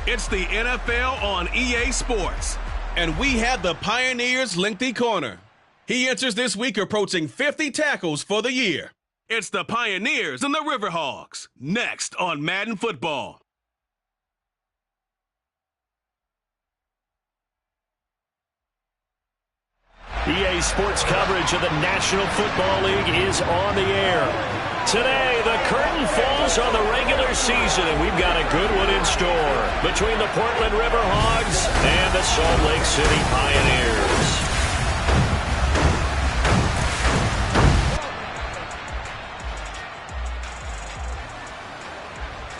It's the NFL on EA Sports, and we have the Pioneers' lengthy corner. He enters this week approaching 50 tackles for the year. It's the Pioneers and the River Hogs, next on Madden Football. EA Sports coverage of the National Football League is on the air. Today, the curtain falls on the regular season, and we've got a good one in store between the Portland River Hogs and the Salt Lake City Pioneers.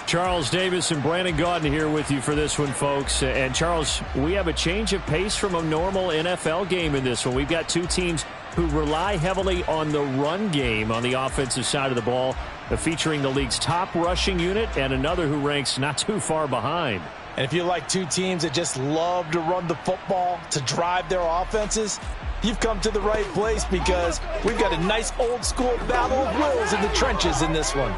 Charles Davis and Brandon Gaudin here with you for this one, folks. And, Charles, we have a change of pace from a normal NFL game in this one. We've got two teams who rely heavily on the run game on the offensive side of the ball, featuring the league's top rushing unit and another who ranks not too far behind. And if you like two teams that just love to run the football, to drive their offenses, you've come to the right place, because we've got a nice old-school battle of wills in the trenches in this one.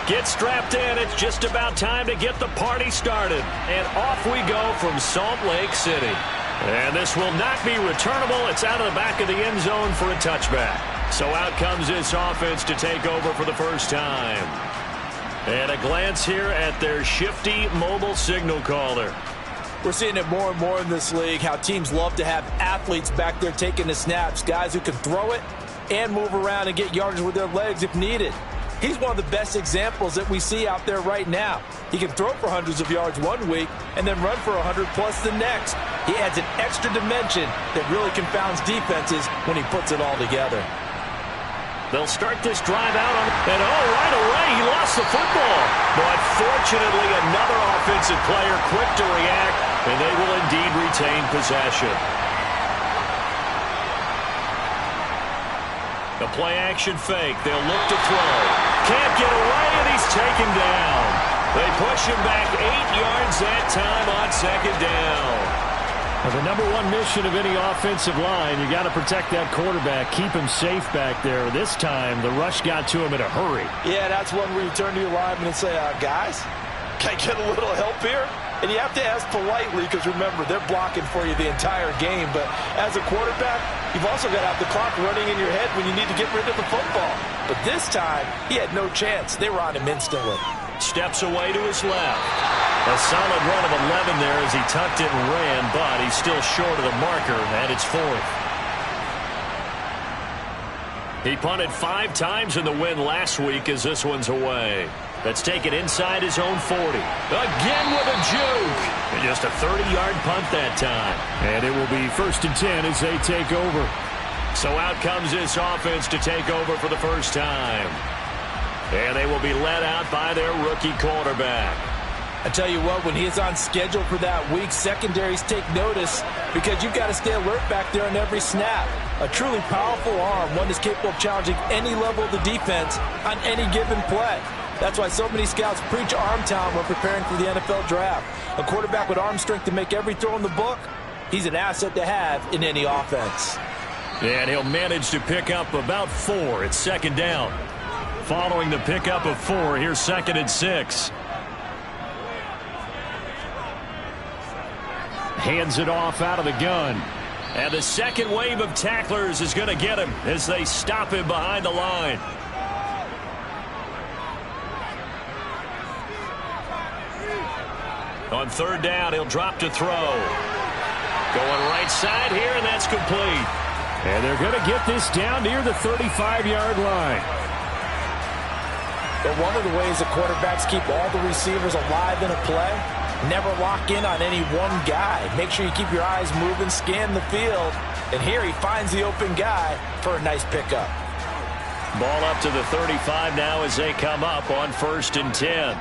Get strapped in. It's just about time to get the party started. And off we go from Salt Lake City. And this will not be returnable. It's out of the back of the end zone for a touchback. So out comes this offense to take over for the first time. And a glance here at their shifty mobile signal caller. We're seeing it more and more in this league, how teams love to have athletes back there taking the snaps, guys who can throw it and move around and get yardage with their legs if needed. He's one of the best examples that we see out there right now. He can throw for hundreds of yards one week and then run for 100+ the next. He adds an extra dimension that really confounds defenses when he puts it all together. They'll start this drive out on, and right away he lost the football. But fortunately, another offensive player quick to react, and they will indeed retain possession. A play-action fake. They'll look to throw. Can't get away, and he's taken down. They push him back 8 yards that time on second down. Well, the number one mission of any offensive line, you got to protect that quarterback, keep him safe back there. This time, the rush got to him in a hurry. Yeah, that's one where you turn to your lineman and say, guys, can I get a little help here? And you have to ask politely, because remember, they're blocking for you the entire game. But as a quarterback, you've also got to have the clock running in your head when you need to get rid of the football. But this time, he had no chance. They were on him instantly. Steps away to his left. A solid run of 11 there as he tucked it and ran, but he's still short of the marker, and it's fourth. He punted 5 times in the win last week as this one's away. That's taken inside his own 40. Again with a juke. And just a 30-yard punt that time. And it will be 1st and 10 as they take over. So out comes this offense to take over for the first time. And they will be led out by their rookie quarterback. I tell you what, when he is on schedule for that week, secondaries take notice, because you've got to stay alert back there on every snap. A truly powerful arm, one that's capable of challenging any level of the defense on any given play. That's why so many scouts preach arm talent when preparing for the NFL draft. A quarterback with arm strength to make every throw in the book, he's an asset to have in any offense. And he'll manage to pick up about 4 at second down. Following the pickup of 4, here's 2nd and 6. Hands it off out of the gun. And the second wave of tacklers is going to get him as they stop him behind the line. On 3rd down, he'll drop to throw. Going right side here, and that's complete. And they're going to get this down near the 35-yard line. But one of the ways the quarterbacks keep all the receivers alive in a play, never lock in on any one guy. Make sure you keep your eyes moving, scan the field. And here he finds the open guy for a nice pickup. Ball up to the 35 now as they come up on 1st and 10.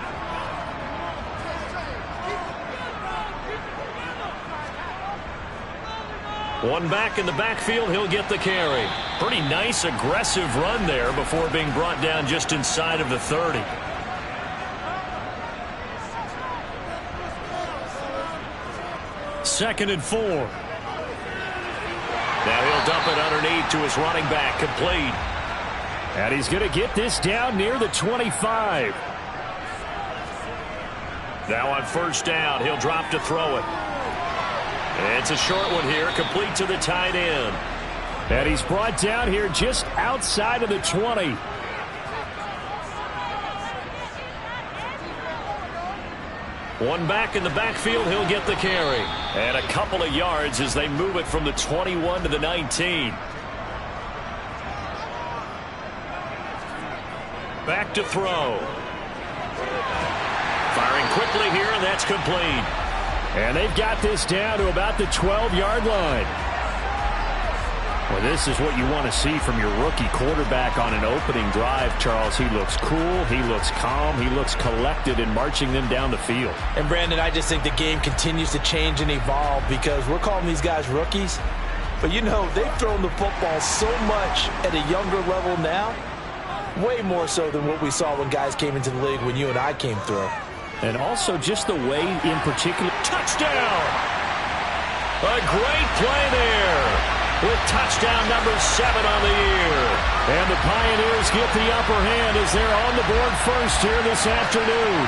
One back in the backfield, he'll get the carry. Pretty nice, aggressive run there before being brought down just inside of the 30. Second and 4. Now he'll dump it underneath to his running back, complete. And he's going to get this down near the 25. Now on first down, he'll drop to throw it. It's a short one here, complete to the tight end. And he's brought down here just outside of the 20. One back in the backfield, he'll get the carry. And a couple of yards as they move it from the 21 to the 19. Back to throw. Firing quickly here, and that's complete. And they've got this down to about the 12-yard line. Well, this is what you want to see from your rookie quarterback on an opening drive, Charles. He looks cool, he looks calm, he looks collected in marching them down the field. And, Brandon, I just think the game continues to change and evolve because we're calling these guys rookies. But, you know, they've thrown the football so much at a younger level now, way more so than what we saw when guys came into the league when you and I came through. And also just the way in particular. Touchdown! A great play there with touchdown number 7 on the year. And the Pioneers get the upper hand as they're on the board first here this afternoon.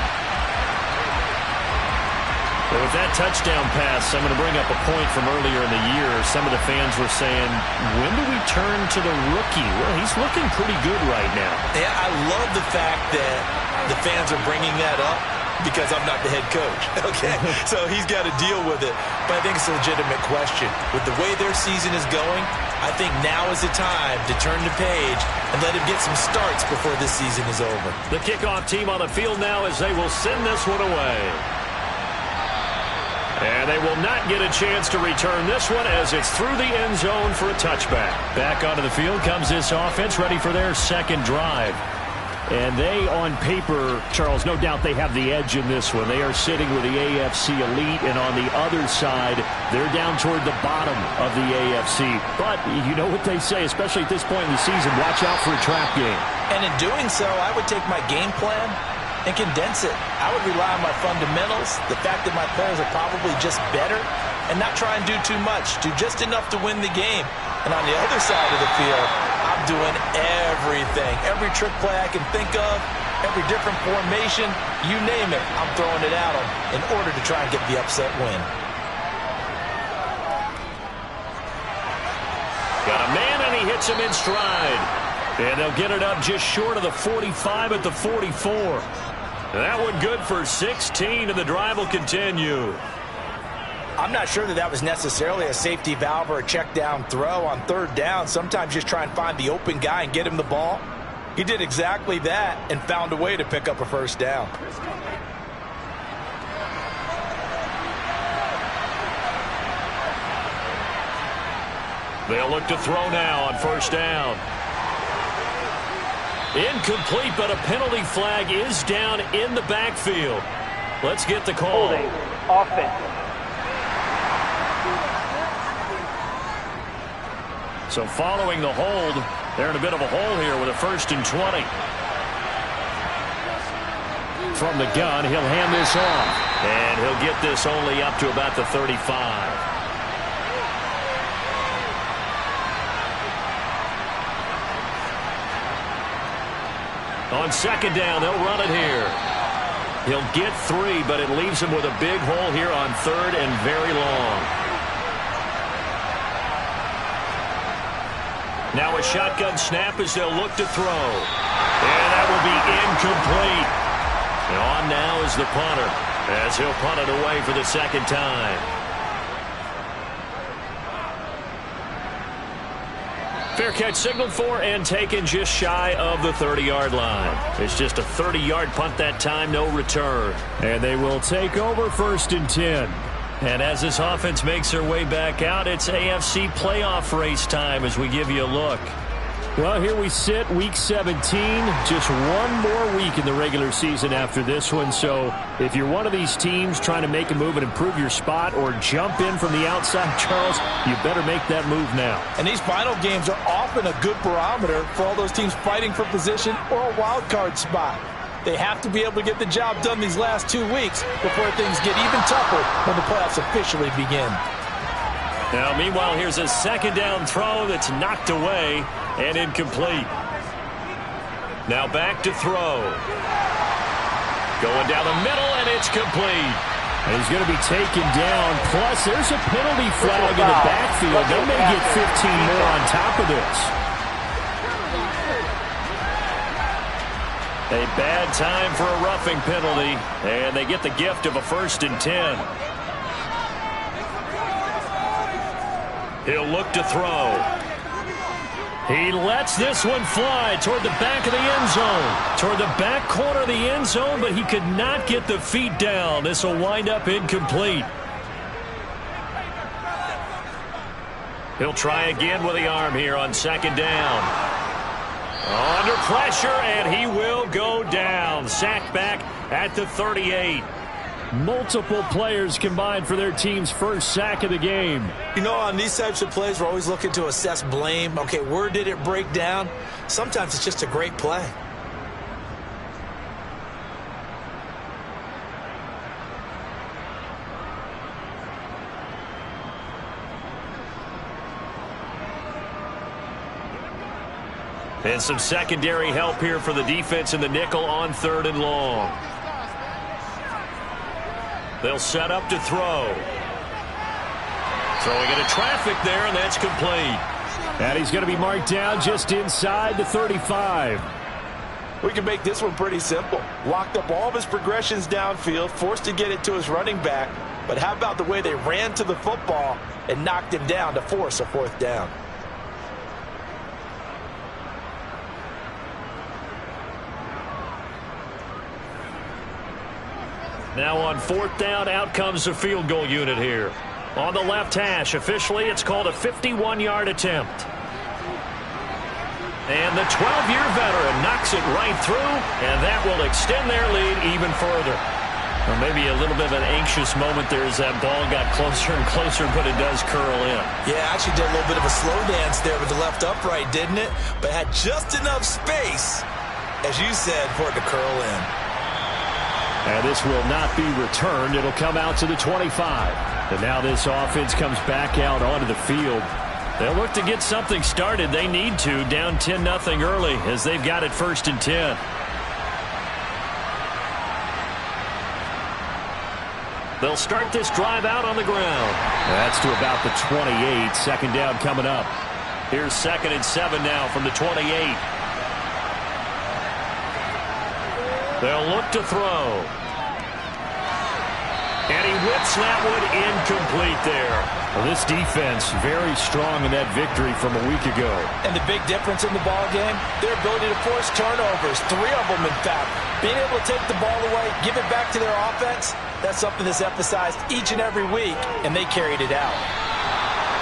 But with that touchdown pass, I'm going to bring up a point from earlier in the year. Some of the fans were saying, when do we turn to the rookie? Well, he's looking pretty good right now. Yeah, I love the fact that the fans are bringing that up because I'm not the head coach, okay? So he's got to deal with it. But I think it's a legitimate question. With the way their season is going, I think now is the time to turn the page and let him get some starts before this season is over. The kickoff team on the field now as they will send this one away. And they will not get a chance to return this one as it's through the end zone for a touchback. Back onto the field comes this offense, ready for their second drive. And they, on paper, Charles, no doubt they have the edge in this one. They are sitting with the AFC elite, and on the other side, they're down toward the bottom of the AFC. But you know what they say, especially at this point in the season, watch out for a trap game. And in doing so, I would take my game plan and condense it. I would rely on my fundamentals, the fact that my players are probably just better, and not try and do too much, do just enough to win the game. And on the other side of the field, I'm doing everything. Every trick play I can think of, every different formation, you name it, I'm throwing it at them in order to try and get the upset win. Got a man, and he hits him in stride. And they'll get it up just short of the 45 at the 44. That one good for 16, and the drive will continue. I'm not sure that was necessarily a safety valve or a check down throw on third down. Sometimes just try and find the open guy and get him the ball. He did exactly that and found a way to pick up a first down. They'll look to throw now on first down. Incomplete, but a penalty flag is down in the backfield. Let's get the call. Holding, offense. So following the hold, they're in a bit of a hole here with a 1st and 20. From the gun, he'll hand this off. And he'll get this only up to about the 35. On second down, they'll run it here. He'll get 3, but it leaves him with a big hole here on 3rd and very long. Now a shotgun snap as they'll look to throw. And that will be incomplete. And on now is the punter as he'll punt it away for the second time. Fair catch signaled for and taken just shy of the 30-yard line. It's just a 30-yard punt that time, no return. And they will take over 1st and 10. And as this offense makes their way back out, it's AFC playoff race time as we give you a look. Well, here we sit, Week 17, just one more week in the regular season after this one. So if you're one of these teams trying to make a move and improve your spot or jump in from the outside, Charles, you better make that move now. And these final games are often a good barometer for all those teams fighting for position or a wild card spot. They have to be able to get the job done these last 2 weeks before things get even tougher when the playoffs officially begin. Now, meanwhile, here's a second down throw that's knocked away and incomplete. Now back to throw. Going down the middle, and it's complete. And he's going to be taken down. Plus, there's a penalty flag in the backfield. They may get 15 more on top of this. A bad time for a roughing penalty, and they get the gift of a 1st and 10. He'll look to throw. He lets this one fly toward the back of the end zone. Toward the back corner of the end zone, but he could not get the feet down. This will wind up incomplete. He'll try again with the arm here on 2nd down. Under pressure, and he will go down. Sacked back at the 38. Multiple players combined for their team's first sack of the game. You know, on these types of plays, we're always looking to assess blame. Okay, where did it break down? Sometimes it's just a great play. And some secondary help here for the defense in the nickel on 3rd and long. They'll set up to throw. Throwing into traffic there, and that's complete. And he's going to be marked down just inside the 35. We can make this one pretty simple. Locked up all of his progressions downfield, forced to get it to his running back. But how about the way they ran to the football and knocked him down to force a 4th down? Now on 4th down, out comes the field goal unit here. On the left hash, officially, it's called a 51-yard attempt. And the 12-year veteran knocks it right through, and that will extend their lead even further. Or maybe a little bit of an anxious moment there as that ball got closer and closer, but it does curl in. Yeah, actually did a little bit of a slow dance there with the left upright, didn't it? But had just enough space, as you said, for it to curl in. And this will not be returned. It'll come out to the 25. And now this offense comes back out onto the field. They'll look to get something started. They need to, down 10-0 early as they've got it 1st and 10. They'll start this drive out on the ground. That's to about the 28. 2nd down coming up. Here's 2nd and 7 now from the 28. They'll look to throw. And he whips that one incomplete there. Well, this defense very strong in that victory from a week ago. And the big difference in the ball game, their ability to force turnovers, 3 of them in fact. Being able to take the ball away, give it back to their offense, that's something that's emphasized each and every week, and they carried it out.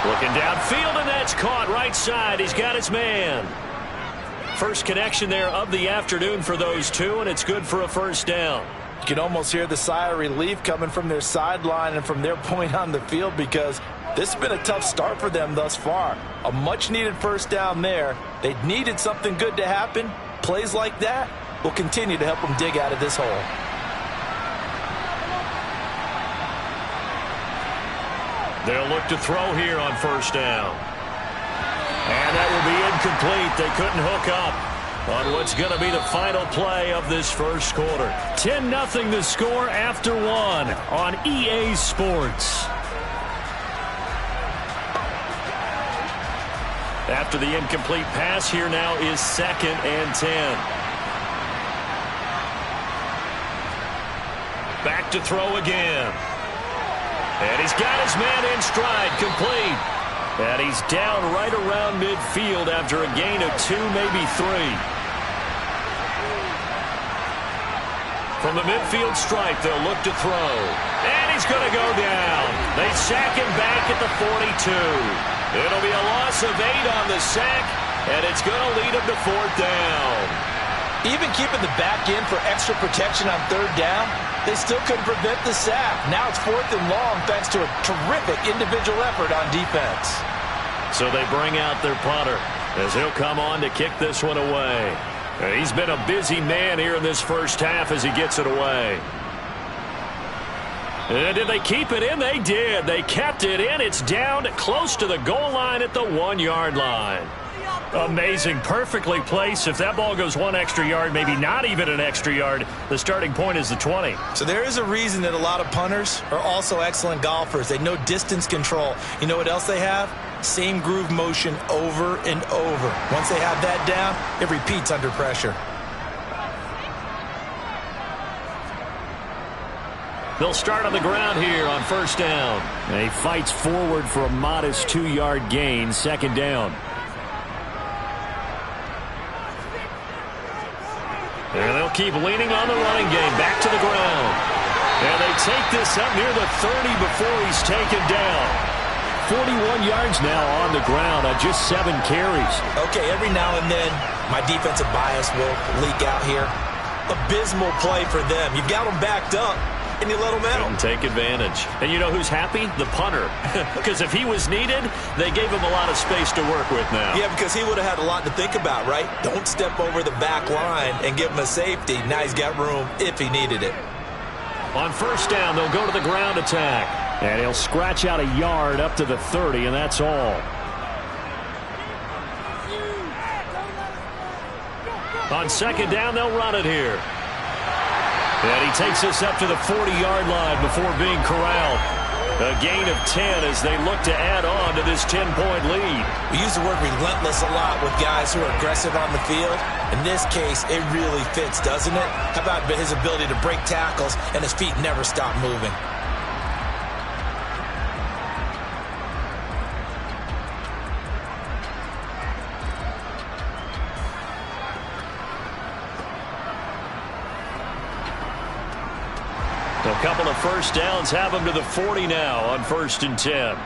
Looking downfield, and that's caught right side. He's got his man. First connection there of the afternoon for those two, and it's good for a 1st down. You can almost hear the sigh of relief coming from their sideline and from their point on the field because this has been a tough start for them thus far. A much-needed 1st down there. They needed something good to happen. Plays like that will continue to help them dig out of this hole. They'll look to throw here on 1st down. And that will be incomplete. They couldn't hook up on what's going to be the final play of this 1st quarter. 10-0 the score after 1 on EA Sports. After the incomplete pass, here now is 2nd and 10. Back to throw again. And he's got his man in stride, complete. And he's down right around midfield after a gain of 2, maybe 3. From the midfield stripe, they'll look to throw. And he's going to go down. They sack him back at the 42. It'll be a loss of 8 on the sack, And it's going to lead him to 4th down. Even keeping the back end for extra protection on 3rd down, they still couldn't prevent the sack. Now it's 4th and long thanks to a terrific individual effort on defense. So they bring out their punter as he'll come on to kick this one away. He's been a busy man here in this first half as he gets it away. And did they keep it in? They did. They kept it in. It's down close to the goal line at the 1-yard line. Amazing. Perfectly placed. If that ball goes 1 extra yard, maybe not even an extra yard, the starting point is the 20. So there is a reason that a lot of punters are also excellent golfers. They know distance control. You know what else they have? Same groove motion over and over. Once they have that down, it repeats under pressure. They'll start on the ground here on 1st down. He fights forward for a modest 2-yard gain, 2nd down. And they'll keep leaning on the running game. Back to the ground. And they take this up near the 30 before he's taken down. 41 yards now on the ground on just 7 carries. Okay, every now and then, my defensive bias will leak out here. Abysmal play for them. You've got them backed up, and you let them out. And take advantage. And you know who's happy? The punter. Because if he was needed, they gave him a lot of space to work with now. Yeah, because he would have had a lot to think about, right? Don't step over the back line and give him a safety. Now he's got room if he needed it. On 1st down, they'll go to the ground attack. And he'll scratch out a yard up to the 30, and that's all. On 2nd down, they'll run it here. And he takes this up to the 40-yard line before being corralled. A gain of 10 as they look to add on to this 10-point lead. We use the word relentless a lot with guys who are aggressive on the field. In this case, it really fits, doesn't it? How about his ability to break tackles and his feet never stop moving? A couple of 1st downs have them to the 40 now on 1st and 10.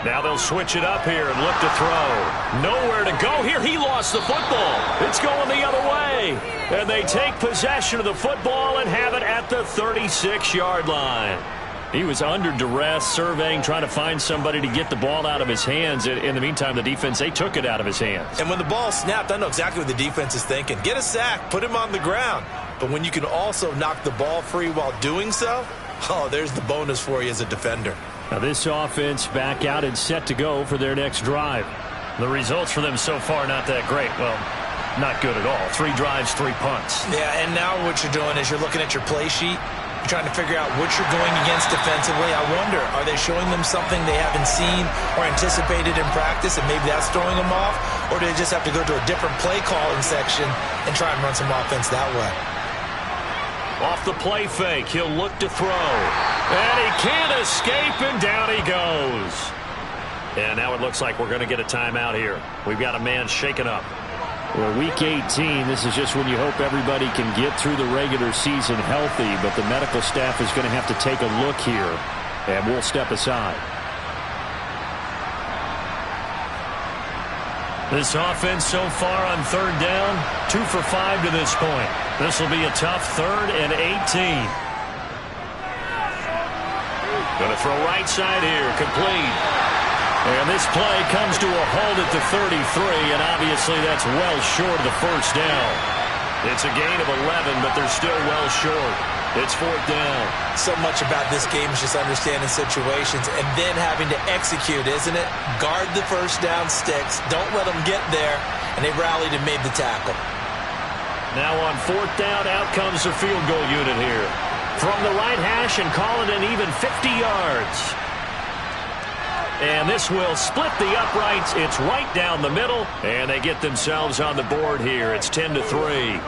Now they'll switch it up here and look to throw. Nowhere to go here. He lost the football. It's going the other way. And they take possession of the football and have it at the 36-yard line. He was under duress, surveying, trying to find somebody to get the ball out of his hands. In the meantime, the defense, they took it out of his hands. And when the ball snapped, I know exactly what the defense is thinking. Get a sack, put him on the ground. But when you can also knock the ball free while doing so, oh, there's the bonus for you as a defender. Now this offense back out and set to go for their next drive. The results for them so far not that great. Well, not good at all. 3 drives, 3 punts. Yeah, and now what you're doing is you're looking at your play sheet. You're trying to figure out what you're going against defensively. I wonder, are they showing them something they haven't seen or anticipated in practice, and maybe that's throwing them off? Or do they just have to go to a different play calling section and try and run some offense that way? Off the play fake, he'll look to throw. And he can't escape, and down he goes. And now it looks like we're going to get a timeout here. We've got a man shaken up. Well, week 18, this is just when you hope everybody can get through the regular season healthy, but the medical staff is going to have to take a look here, and we'll step aside. This offense so far on 3rd down, 2 for 5 to this point. This will be a tough 3rd and 18. Going to throw right side here, complete. And this play comes to a halt at the 33, and obviously that's well short of the 1st down. It's a gain of 11, but they're still well short. It's 4th down. So much about this game is just understanding situations and then having to execute, isn't it? Guard the 1st down sticks. Don't let them get there. And they rallied and made the tackle. Now on 4th down, out comes the field goal unit here. From the right hash and call it an even 50 yards. And this will split the uprights. It's right down the middle. And they get themselves on the board here. It's 10-3.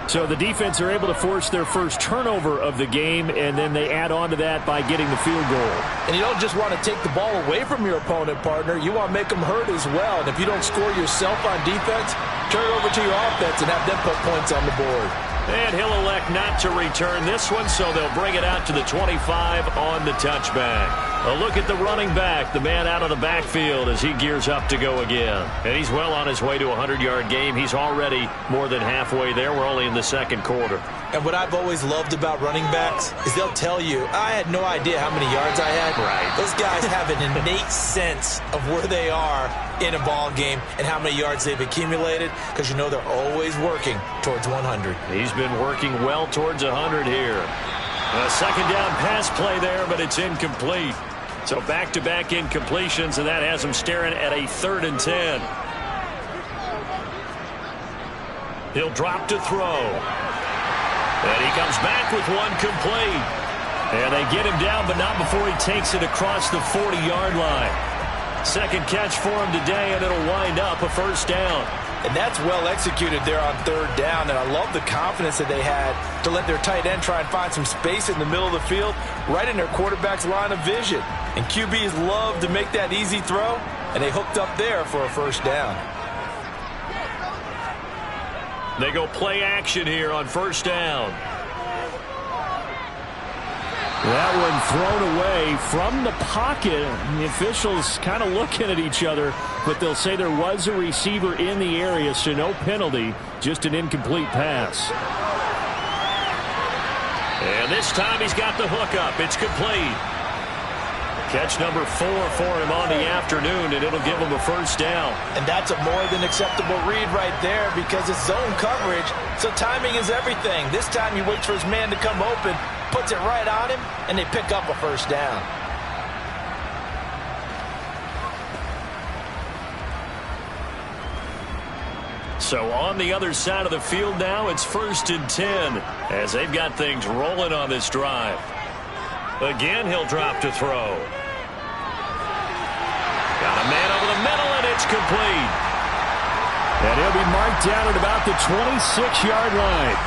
So the defense are able to force their first turnover of the game, and then they add on to that by getting the field goal. And you don't just want to take the ball away from your opponent, partner. You want to make them hurt as well. And if you don't score yourself on defense, turn it over to your offense and have them put points on the board. And he'll elect not to return this one, so they'll bring it out to the 25 on the touchback. A look at the running back, the man out of the backfield as he gears up to go again. And he's well on his way to a 100-yard game. He's already more than halfway there. We're only in the second quarter. And what I've always loved about running backs is they'll tell you, I had no idea how many yards I had. Right. Those guys have an innate sense of where they are in a ball game and how many yards they've accumulated, because you know they're always working towards 100. He's been working well towards 100 here. A second down pass play there, but it's incomplete. So back-to-back incompletions, and that has him staring at a 3rd and 10. He'll drop to throw. And he comes back with one complete. And they get him down, but not before he takes it across the 40-yard line. Second catch for him today, and it'll wind up a first down. And that's well executed there on 3rd down, and I love the confidence that they had to let their tight end try and find some space in the middle of the field, right in their quarterback's line of vision. And QBs love to make that easy throw, and they hooked up there for a first down. They go play action here on first down. That one thrown away from the pocket. The officials kind of looking at each other, but they'll say there was a receiver in the area, so no penalty, just an incomplete pass. And this time he's got the hook up. It's complete. Catch number 4 for him on the afternoon, and it'll give him a first down. And that's a more than acceptable read right there, because it's zone coverage, so timing is everything. This time he waits for his man to come open, puts it right on him, and they pick up a first down. So on the other side of the field now, it's 1st and 10 as they've got things rolling on this drive. Again, he'll drop to throw. Got a man over the middle, and it's complete. And he'll be marked down at about the 26-yard line.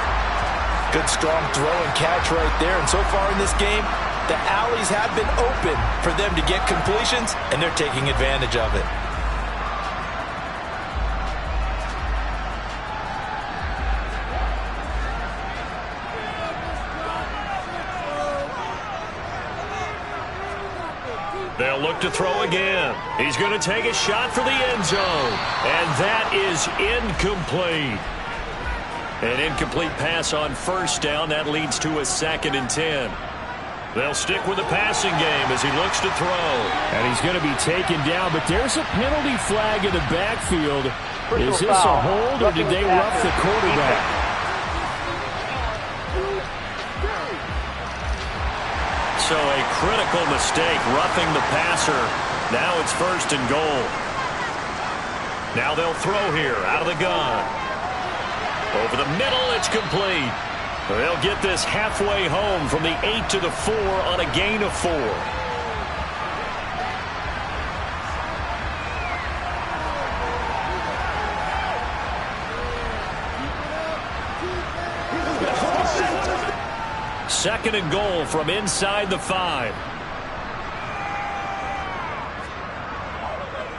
Good strong throw and catch right there. And so far in this game, the alleys have been open for them to get completions, and they're taking advantage of it. They'll look to throw again. He's going to take a shot for the end zone. And that is incomplete. An incomplete pass on first down. That leads to a 2nd and 10. They'll stick with the passing game as he looks to throw. And he's going to be taken down, but there's a penalty flag in the backfield. Is this a hold, or did they rough the quarterback? So a critical mistake, roughing the passer. Now it's 1st and goal. Now they'll throw here out of the gun. Over the middle, it's complete. They'll get this halfway home from the 8 to the 4 on a gain of 4. Second and goal from inside the 5.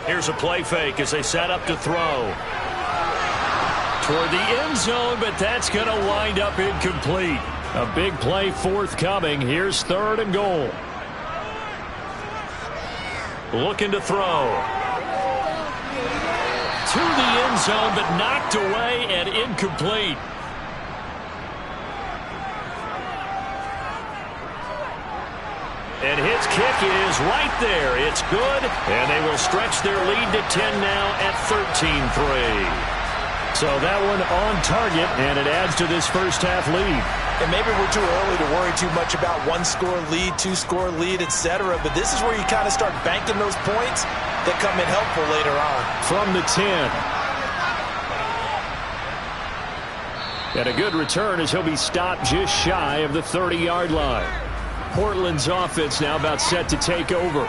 Here's a play fake as they set up to throw. Toward the end zone, but that's going to wind up incomplete. A big play forthcoming. Here's 3rd and goal. Looking to throw. To the end zone, but knocked away and incomplete. And his kick is right there. It's good, and they will stretch their lead to 10 now at 13-3. So that one on target, and it adds to this first half lead. And maybe we're too early to worry too much about 1-score lead, 2-score lead, etc. But this is where you kind of start banking those points that come in helpful later on. From the 10. And a good return as he'll be stopped just shy of the 30-yard line. Portland's offense now about set to take over.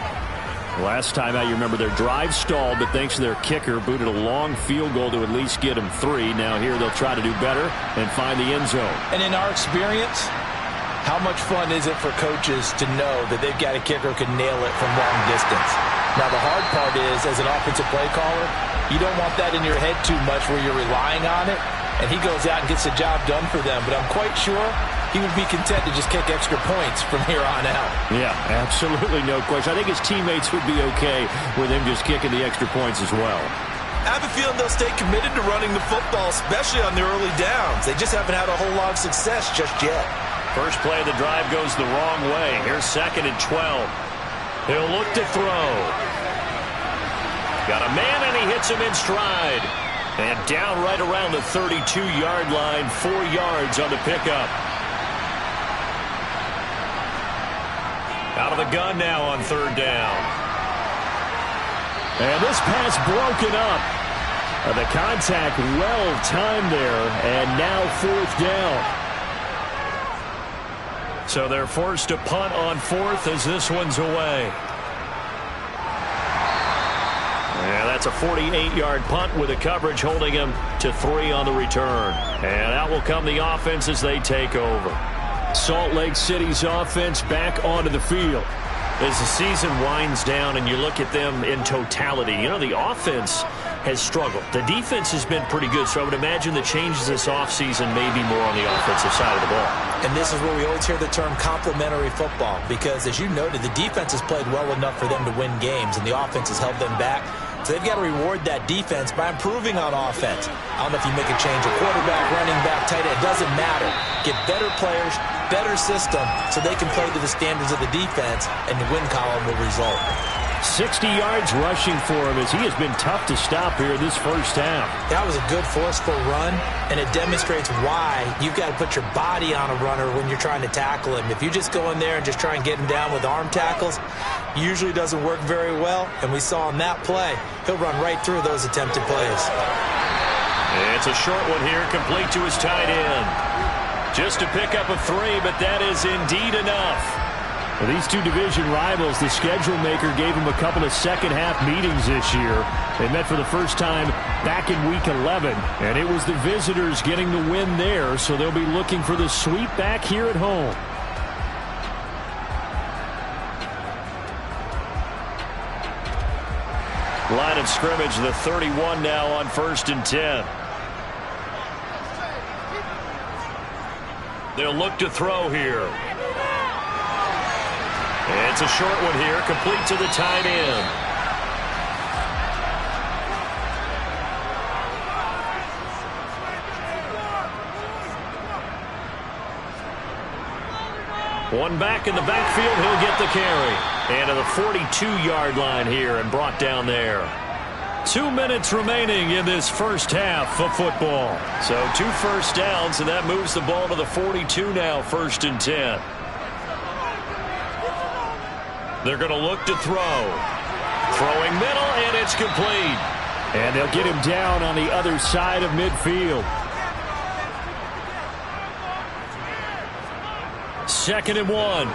Last time out, you remember their drive stalled, but thanks to their kicker, booted a long field goal to at least get them 3. Now here they'll try to do better and find the end zone. And in our experience, how much fun is it for coaches to know that they've got a kicker who can nail it from long distance? Now the hard part is, as an offensive play caller, you don't want that in your head too much where you're relying on it. and he goes out and gets the job done for them. But I'm quite sure he would be content to just kick extra points from here on out. Yeah, absolutely no question. I think his teammates would be okay with him just kicking the extra points as well. I have a feeling they'll stay committed to running the football, especially on the early downs. They just haven't had a whole lot of success just yet. First play of the drive goes the wrong way. Here's 2nd and 12. He'll look to throw. Got a man, and he hits him in stride. And down right around the 32-yard line, 4 yards on the pickup. Out of the gun now on 3rd down. And this pass broken up. The contact well timed there, and now 4th down. So they're forced to punt on 4th as this one's away. Yeah, that's a 48-yard punt with the coverage holding him to 3 on the return. And out will come the offense as they take over. Salt Lake City's offense back onto the field. As the season winds down and you look at them in totality, you know, the offense has struggled. The defense has been pretty good, so I would imagine the changes this offseason may be more on the offensive side of the ball. And this is where we always hear the term complementary football, because as you noted, the defense has played well enough for them to win games, and the offense has held them back. So they've got to reward that defense by improving on offense. I don't know if you make a change, a quarterback, running back, tight end, it doesn't matter. Get better players, better system, so they can play to the standards of the defense, and the win column will result. 60 yards rushing for him as he has been tough to stop here this first half. That was a good forceful run, and it demonstrates why you've got to put your body on a runner when you're trying to tackle him. If you just go in there and just try and get him down with arm tackles, usually doesn't work very well, and we saw on that play, he'll run right through those attempted plays. It's a short one here, complete to his tight end. Just to pick up a 3, but that is indeed enough. Well, these two division rivals, the schedule maker gave them a couple of second-half meetings this year. They met for the first time back in Week 11, and it was the visitors getting the win there, so they'll be looking for the sweep back here at home. Line of scrimmage, the 31 now on 1st and 10. They'll look to throw here. It's a short one here, complete to the tight end. One back in the backfield, he'll get the carry. And to the 42-yard line here and brought down there. 2 minutes remaining in this first half of football. So 2 first downs, and that moves the ball to the 42 now, 1st and 10. They're going to look to throw. Throwing middle, and it's complete. And they'll get him down on the other side of midfield. 2nd and 1.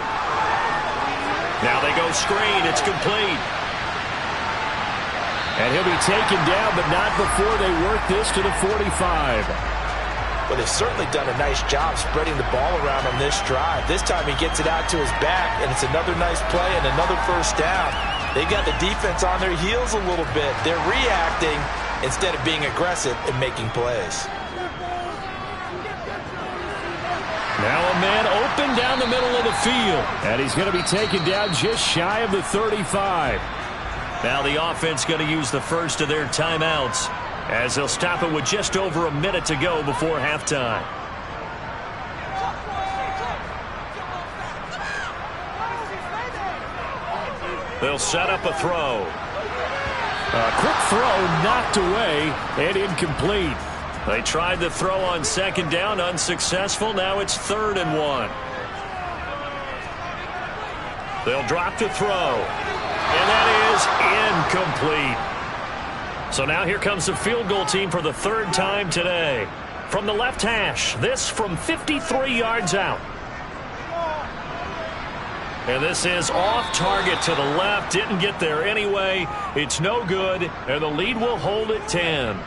Now they go screen. It's complete. And he'll be taken down, but not before they work this to the 45. Well, they've certainly done a nice job spreading the ball around on this drive. This time he gets it out to his back, and it's another nice play and another first down. They've got the defense on their heels a little bit. They're reacting instead of being aggressive and making plays. Now a man open down the middle of the field, and he's going to be taken down just shy of the 35. Now the offense going to use the first of their timeouts, as they'll stop it with just over a minute to go before halftime. They'll set up a throw. A quick throw knocked away and incomplete. They tried the throw on 2nd down, unsuccessful. Now it's 3rd and 1. They'll drop the throw. And that is incomplete. So now here comes the field goal team for the 3rd time today. From the left hash, this from 53 yards out. And this is off target to the left. Didn't get there anyway. It's no good, and the lead will hold at 10.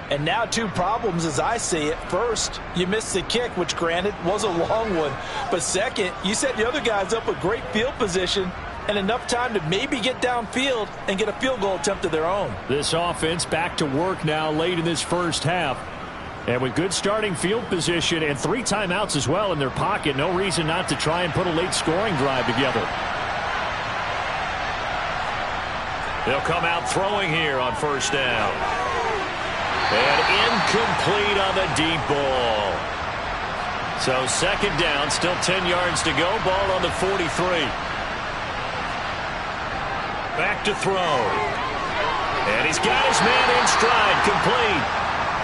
And now 2 problems as I see it. First, you missed the kick, which granted was a long one. But second, you set the other guys up with great field position and enough time to maybe get downfield and get a field goal attempt of their own. This offense back to work now late in this first half. And with good starting field position and 3 timeouts as well in their pocket, no reason not to try and put a late scoring drive together. They'll come out throwing here on first down. And incomplete on the deep ball. So second down, still 10 yards to go. Ball on the 43. Back to throw. And he's got his man in stride, complete.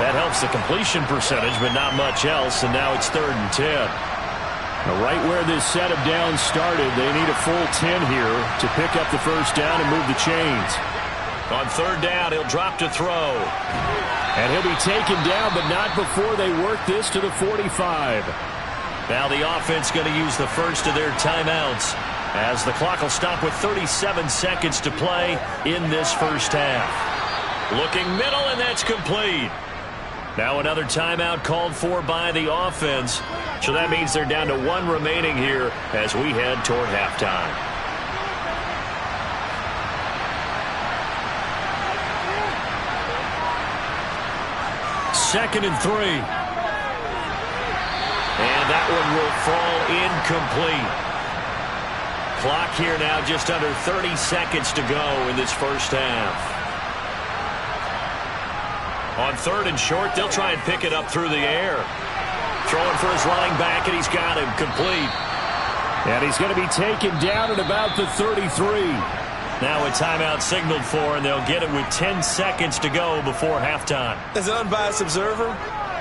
That helps the completion percentage, but not much else, and now it's 3rd and 10. Now right where this set of downs started, they need a full 10 here to pick up the first down and move the chains. On 3rd down, he'll drop to throw. And he'll be taken down, but not before they work this to the 45. Now the offense going to use the first of their timeouts, as the clock will stop with 37 seconds to play in this first half. Looking middle, and that's complete. Now another timeout called for by the offense. So that means they're down to 1 remaining here as we head toward halftime. Second and 3. And that one will fall incomplete. Clock here now just under 30 seconds to go in this first half. On 3rd and short, they'll try and pick it up through the air. Throwing for his running back, and he's got him complete. And he's going to be taken down at about the 33. Now a timeout signaled for, and they'll get it with 10 seconds to go before halftime. As an unbiased observer,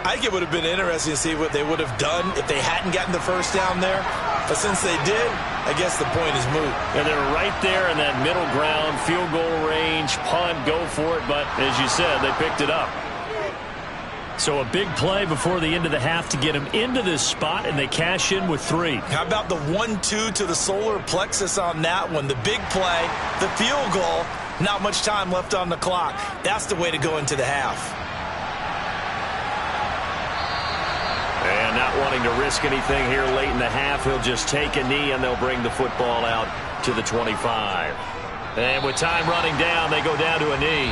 I think it would have been interesting to see what they would have done if they hadn't gotten the first down there. But since they did, I guess the point is moot. And they're right there in that middle ground, field goal range, punt, go for it. But as you said, they picked it up. So a big play before the end of the half to get them into this spot, and they cash in with 3. How about the 1-2 to the solar plexus on that one? The big play, the field goal, not much time left on the clock. That's the way to go into the half. And not wanting to risk anything here late in the half, he'll just take a knee, and they'll bring the football out to the 25. And with time running down, they go down to a knee.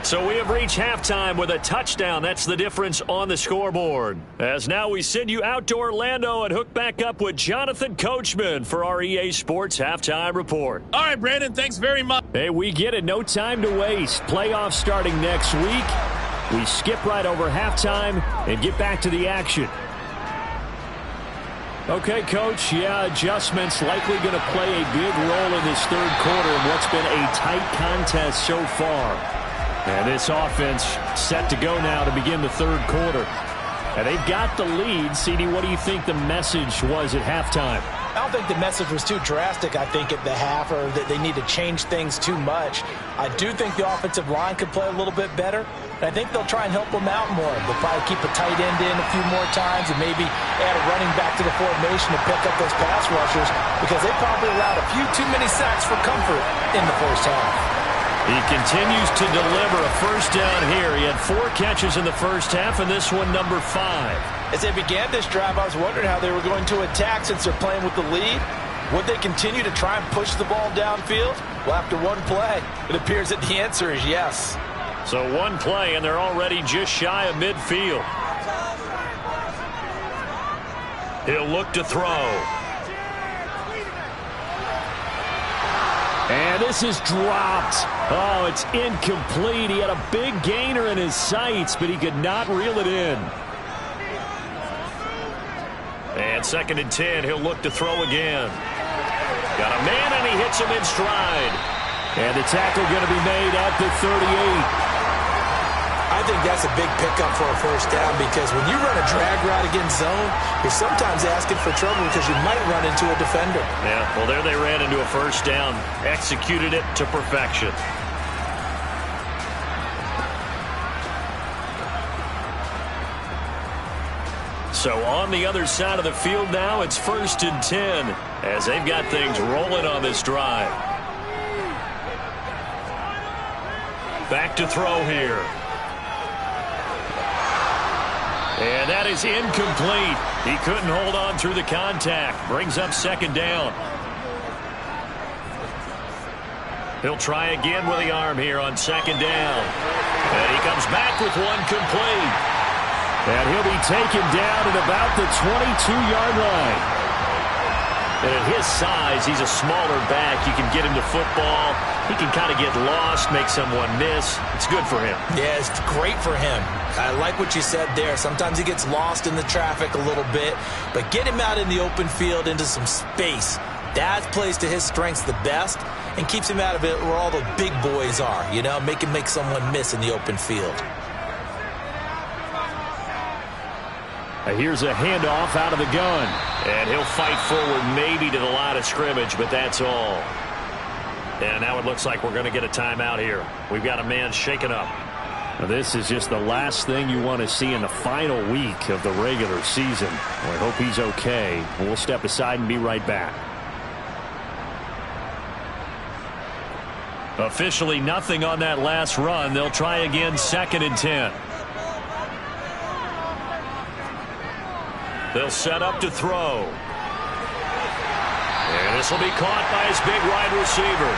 So we have reached halftime with a touchdown. That's the difference on the scoreboard. As now we send you out to Orlando and hook back up with Jonathan Coachman for our EA Sports Halftime Report. All right, Brandon, thanks very much. Hey, we get it. No time to waste. Playoffs starting next week. We skip right over halftime and get back to the action. Okay, Coach, adjustments likely going to play a big role in this third quarter in what's been a tight contest so far. And this offense set to go now to begin the third quarter. And they've got the lead. CD, what do you think the message was at halftime? I don't think the message was too drastic, I think, at the half, or that they need to change things too much. I do think the offensive line could play a little bit better. And I think they'll try and help them out more. They'll probably keep a tight end in a few more times and maybe add a running back to the formation to pick up those pass rushers, because they probably allowed a few too many sacks for comfort in the first half. He continues to deliver a first down here. He had 4 catches in the first half, and this one number 5. As they began this drive, I was wondering how they were going to attack since they're playing with the lead. Would they continue to try and push the ball downfield? Well, after one play, it appears that the answer is yes. So one play, and they're already just shy of midfield. He'll look to throw. And this is dropped. Oh, it's incomplete. He had a big gainer in his sights, but he could not reel it in. And 2nd and 10, he'll look to throw again. Got a man, and he hits him in stride. And the tackle going to be made at the 38. I think that's a big pickup for a first down, because when you run a drag route against zone, you're sometimes asking for trouble because you might run into a defender. Yeah, well, there they ran into a first down, executed it to perfection. So on the other side of the field now, it's 1st and 10 as they've got things rolling on this drive. Back to throw here. And that is incomplete. He couldn't hold on through the contact. Brings up 2nd down. He'll try again with the arm here on 2nd down. And he comes back with one complete. And he'll be taken down at about the 22-yard line. And at his size, he's a smaller back. You can get him to football. He can kind of get lost, make someone miss. It's good for him. Yeah, it's great for him. I like what you said there. Sometimes he gets lost in the traffic a little bit, but get him out in the open field into some space. That plays to his strengths the best and keeps him out of it where all the big boys are, you know, make him make someone miss in the open field. Here's a handoff out of the gun. And he'll fight forward maybe to the line of scrimmage, but that's all. And now it looks like we're going to get a timeout here. We've got a man shaken up. Now this is just the last thing you want to see in the final week of the regular season. Well, I hope he's okay. We'll step aside and be right back. Officially nothing on that last run. They'll try again 2nd and 10. They'll set up to throw. And this will be caught by his big wide receiver.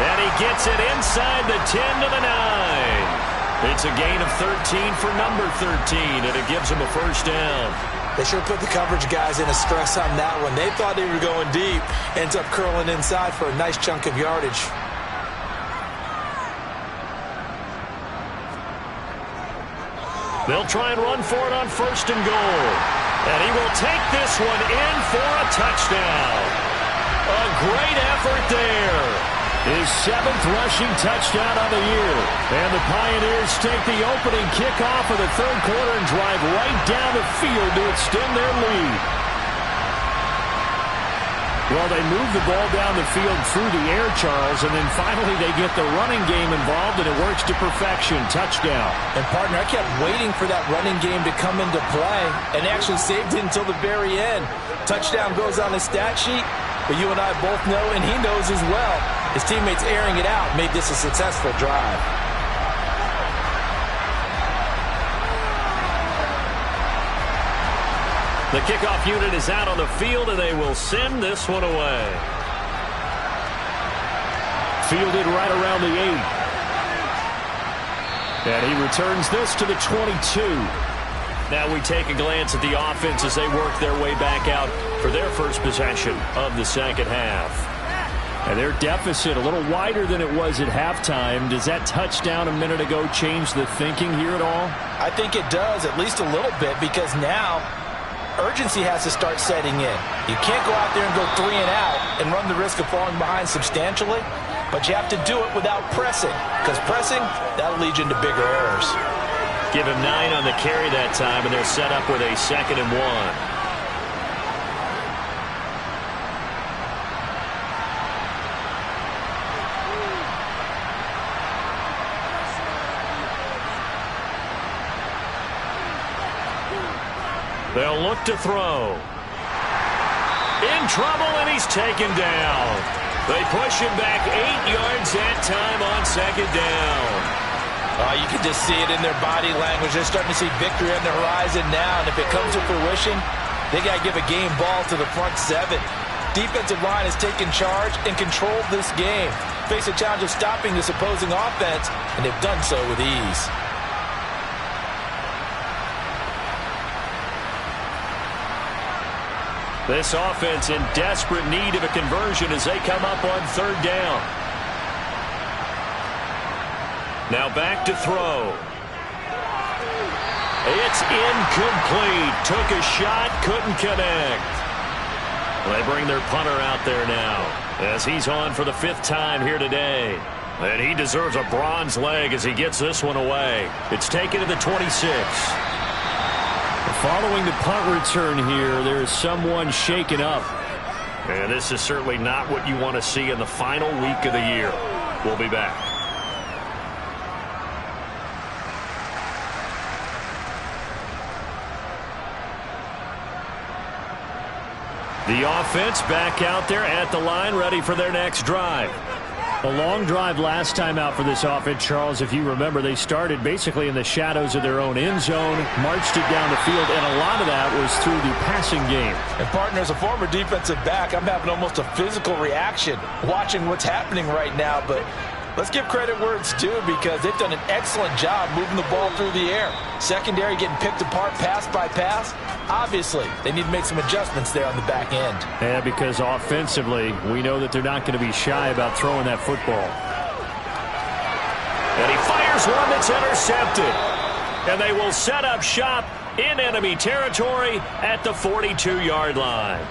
And he gets it inside the 10 to the 9. It's a gain of 13 for number 13, and it gives him a first down. They sure put the coverage guys in a stress on that one. They thought they were going deep. Ends up curling inside for a nice chunk of yardage. They'll try and run for it on 1st and goal. And he will take this one in for a touchdown. A great effort there. His 7th rushing touchdown of the year. And the Pioneers take the opening kickoff of the 3rd quarter and drive right down the field to extend their lead. Well, they move the ball down the field through the air, Charles, and then finally they get the running game involved, and it works to perfection. Touchdown. And, partner, I kept waiting for that running game to come into play, and actually saved it until the very end. Touchdown goes on the stat sheet, but you and I both know, and he knows as well, his teammates airing it out made this a successful drive. The kickoff unit is out on the field, and they will send this one away. Fielded right around the 8. And he returns this to the 22. Now we take a glance at the offense as they work their way back out for their first possession of the second half. And their deficit a little wider than it was at halftime. Does that touchdown a minute ago change the thinking here at all? I think it does, at least a little bit, because now urgency has to start setting in. You can't go out there and go 3 and out and run the risk of falling behind substantially, but you have to do it without pressing, because pressing, that'll lead you into bigger errors. Give him 9 on the carry that time, and they're set up with a 2nd and 1. They'll look to throw. In trouble, and he's taken down. They push him back 8 yards that time on 2nd down. You can just see it in their body language. They're starting to see victory on the horizon now, and if it comes to fruition, they got to give a game ball to the front 7. Defensive line has taken charge and controlled this game. Face a challenge of stopping this opposing offense, and they've done so with ease. This offense in desperate need of a conversion as they come up on 3rd down. Now back to throw. It's incomplete. Took a shot, couldn't connect. They bring their punter out there now as he's on for the 5th time here today. And he deserves a bronze leg as he gets this one away. It's taken to the 26. Following the punt return here, there is someone shaken up. And this is certainly not what you want to see in the final week of the year. We'll be back. The offense back out there at the line, ready for their next drive. A long drive last time out for this offense, Charles. If you remember, they started basically in the shadows of their own end zone, marched it down the field, and a lot of that was through the passing game. And, partner, as a former defensive back, I'm having almost a physical reaction watching what's happening right now. But Let's give credit where it's due because they've done an excellent job moving the ball through the air. Secondary getting picked apart pass by pass. Obviously, they need to make some adjustments there on the back end. Yeah, because offensively, we know that they're not going to be shy about throwing that football. And he fires one that's intercepted. And they will set up shop in enemy territory at the 42-yard line.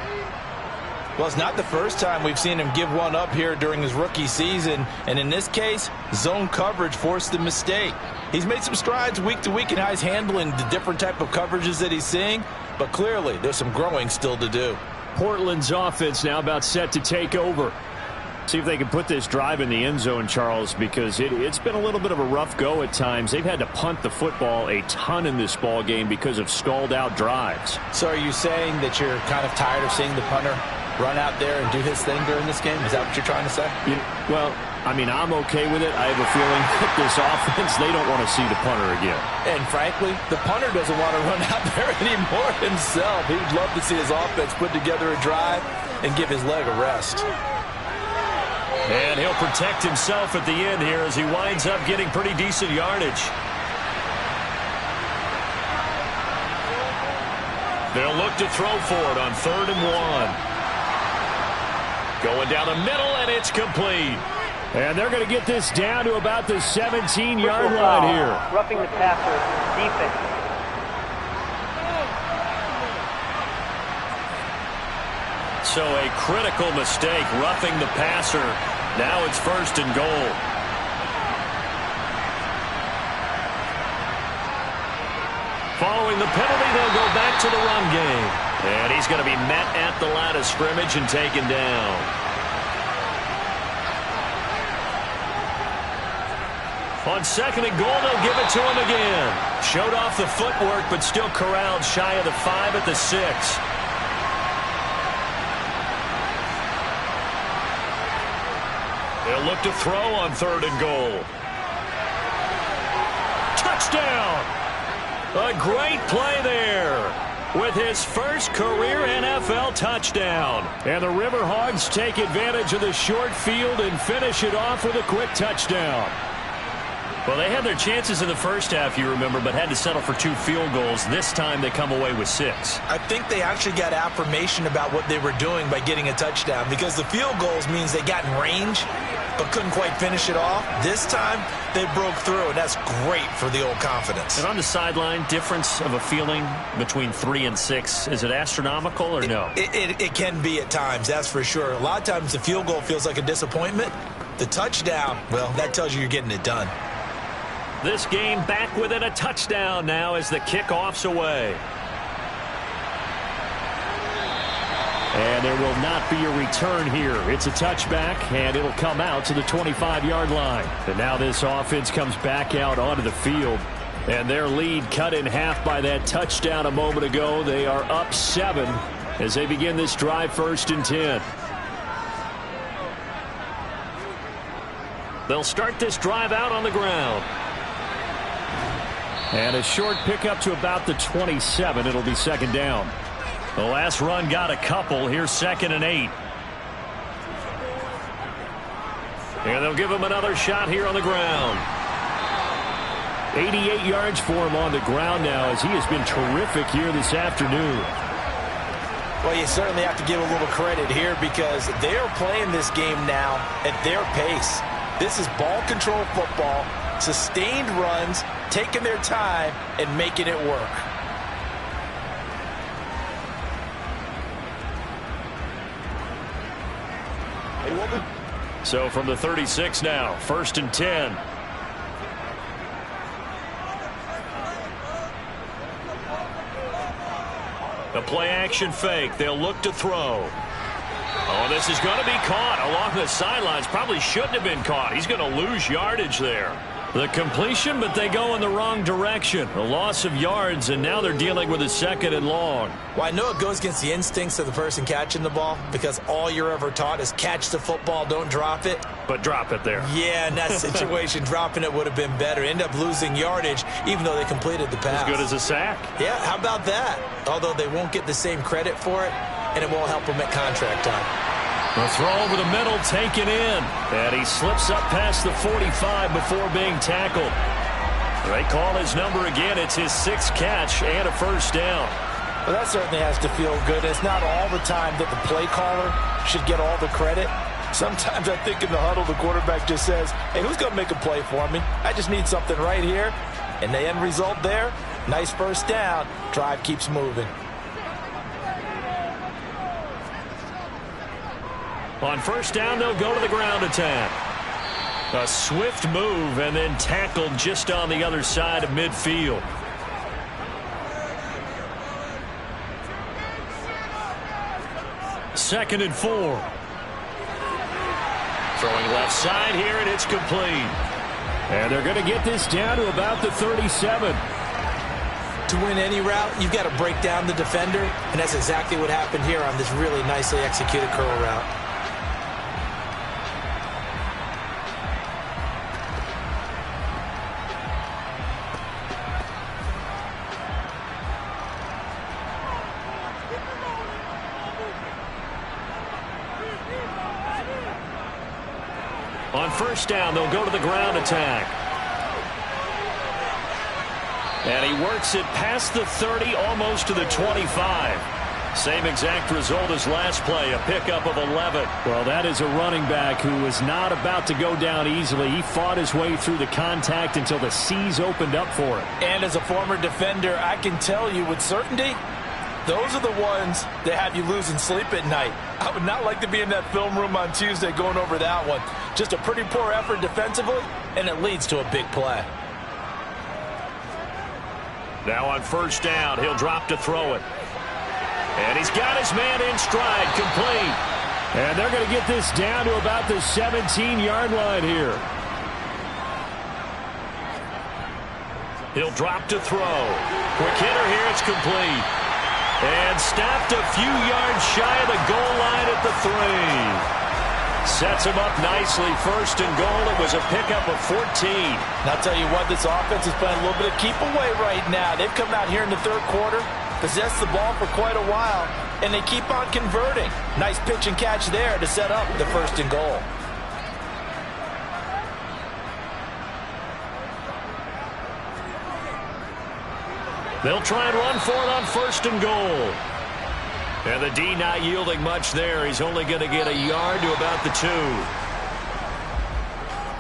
Well, it's not the first time we've seen him give one up here during his rookie season. And in this case, zone coverage forced the mistake. He's made some strides week to week in how he's handling the different type of coverages that he's seeing. But clearly, there's some growing still to do. Portland's offense now about set to take over. See if they can put this drive in the end zone, Charles, because it's been a little bit of a rough go at times. They've had to punt the football a ton in this ball game because of stalled-out drives. So are you saying that you're kind of tired of seeing the punter run out there and do his thing during this game? Is that what you're trying to say? Well, I mean, I'm okay with it. I have a feeling that this offense, they don't want to see the punter again. And frankly, the punter doesn't want to run out there anymore himself. He would love to see his offense put together a drive and give his leg a rest. And he'll protect himself at the end here as he winds up getting pretty decent yardage. They'll look to throw for it on 3rd and 1. Going down the middle, and it's complete. And they're going to get this down to about the 17-yard line here. Roughing the passer, defense. So a critical mistake, roughing the passer. Now it's 1st and goal. Following the penalty, they'll go back to the run game. And he's going to be met at the line of scrimmage and taken down. On 2nd and goal, they'll give it to him again. Showed off the footwork, but still corralled shy of the 5 at the 6. They'll look to throw on 3rd and goal. Touchdown! A great play there with his first career NFL touchdown. And the River Hogs take advantage of the short field and finish it off with a quick touchdown. Well, they had their chances in the first half, you remember, but had to settle for 2 field goals. This time they come away with 6. I think they actually got affirmation about what they were doing by getting a touchdown because the field goals means they got in range but couldn't quite finish it off. This time they broke through, and that's great for the old confidence. And on the sideline, difference of a feeling between 3 and 6, is it astronomical or no? It can be at times, that's for sure. A lot of times the field goal feels like a disappointment. The touchdown, well, that tells you you're getting it done. This game back within a touchdown now as the kickoff's away. And there will not be a return here. It's a touchback, and it'll come out to the 25-yard line. And now this offense comes back out onto the field. And their lead cut in half by that touchdown a moment ago. They are up 7 as they begin this drive 1st and 10. They'll start this drive out on the ground. And a short pickup to about the 27. It'll be 2nd down. The last run got a couple. Here's 2nd and 8. And they'll give him another shot here on the ground. 88 yards for him on the ground now as he has been terrific here this afternoon. Well, you certainly have to give a little credit here because they are playing this game now at their pace. This is ball control football, sustained runs, taking their time and making it work. So from the 36 now, 1st and 10. A play action fake. They'll look to throw. Oh, this is going to be caught along the sidelines. Probably shouldn't have been caught. He's going to lose yardage there. The completion, but they go in the wrong direction. A loss of yards, and now they're dealing with a 2nd and long. Well, I know it goes against the instincts of the person catching the ball because all you're ever taught is catch the football, don't drop it. But drop it there. Yeah, in that situation, dropping it would have been better. End up losing yardage, even though they completed the pass. As good as a sack. Yeah, how about that? Although they won't get the same credit for it, and it won't help them at contract time. The throw over the middle taken in. And he slips up past the 45 before being tackled. They call his number again. It's his 6th catch and a first down. Well, that certainly has to feel good. It's not all the time that the play caller should get all the credit. Sometimes I think in the huddle the quarterback just says, hey, who's going to make a play for me? I just need something right here. And the end result there, nice first down. Drive keeps moving. On first down, they'll go to the ground attack. A swift move and then tackled just on the other side of midfield. Second and 4. Throwing left side here, and it's complete. And they're going to get this down to about the 37. To win any route, you've got to break down the defender, and that's exactly what happened here on this really nicely executed curl route. On first down, they'll go to the ground attack. And he works it past the 30, almost to the 25. Same exact result as last play, a pickup of 11. Well, that is a running back who was not about to go down easily. He fought his way through the contact until the C's opened up for him. And as a former defender, I can tell you with certainty, those are the ones that have you losing sleep at night. I would not like to be in that film room on Tuesday going over that one. Just a pretty poor effort defensively, and it leads to a big play. Now on first down, he'll drop to throw it. And he's got his man in stride, complete. And they're going to get this down to about the 17-yard line here. He'll drop to throw. Quick hitter here, it's complete. And stopped a few yards shy of the goal line at the 3. Sets him up nicely. First and goal. It was a pickup of 14. And I'll tell you what, this offense is playing a little bit of keep away right now. They've come out here in the third quarter, possessed the ball for quite a while, and they keep on converting. Nice pitch and catch there to set up the first and goal. They'll try and run for it on first and goal. And the D not yielding much there. He's only going to get a yard to about the 2.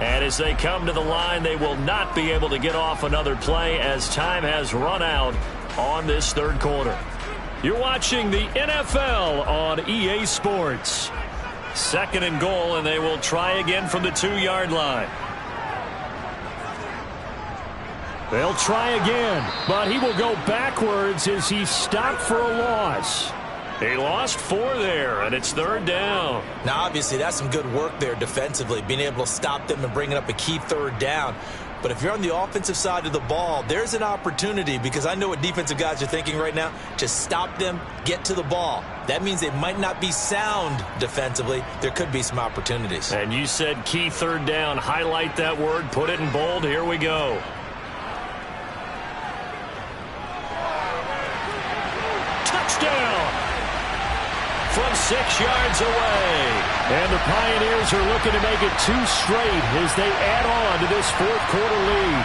And as they come to the line, they will not be able to get off another play as time has run out on this third quarter. You're watching the NFL on EA Sports. Second and goal, and they will try again from the 2-yard line. They'll try again, but he will go backwards as he stopped for a loss. He lost 4 there, and it's third down. Now, obviously, that's some good work there defensively, being able to stop them and bringing up a key third down. But if you're on the offensive side of the ball, there's an opportunity, because I know what defensive guys are thinking right now. Just stop them, get to the ball. That means they might not be sound defensively. There could be some opportunities. And you said key third down. Highlight that word. Put it in bold. Here we go. Touchdown! From 6 yards away. And the Pioneers are looking to make it 2 straight as they add on to this fourth quarter lead.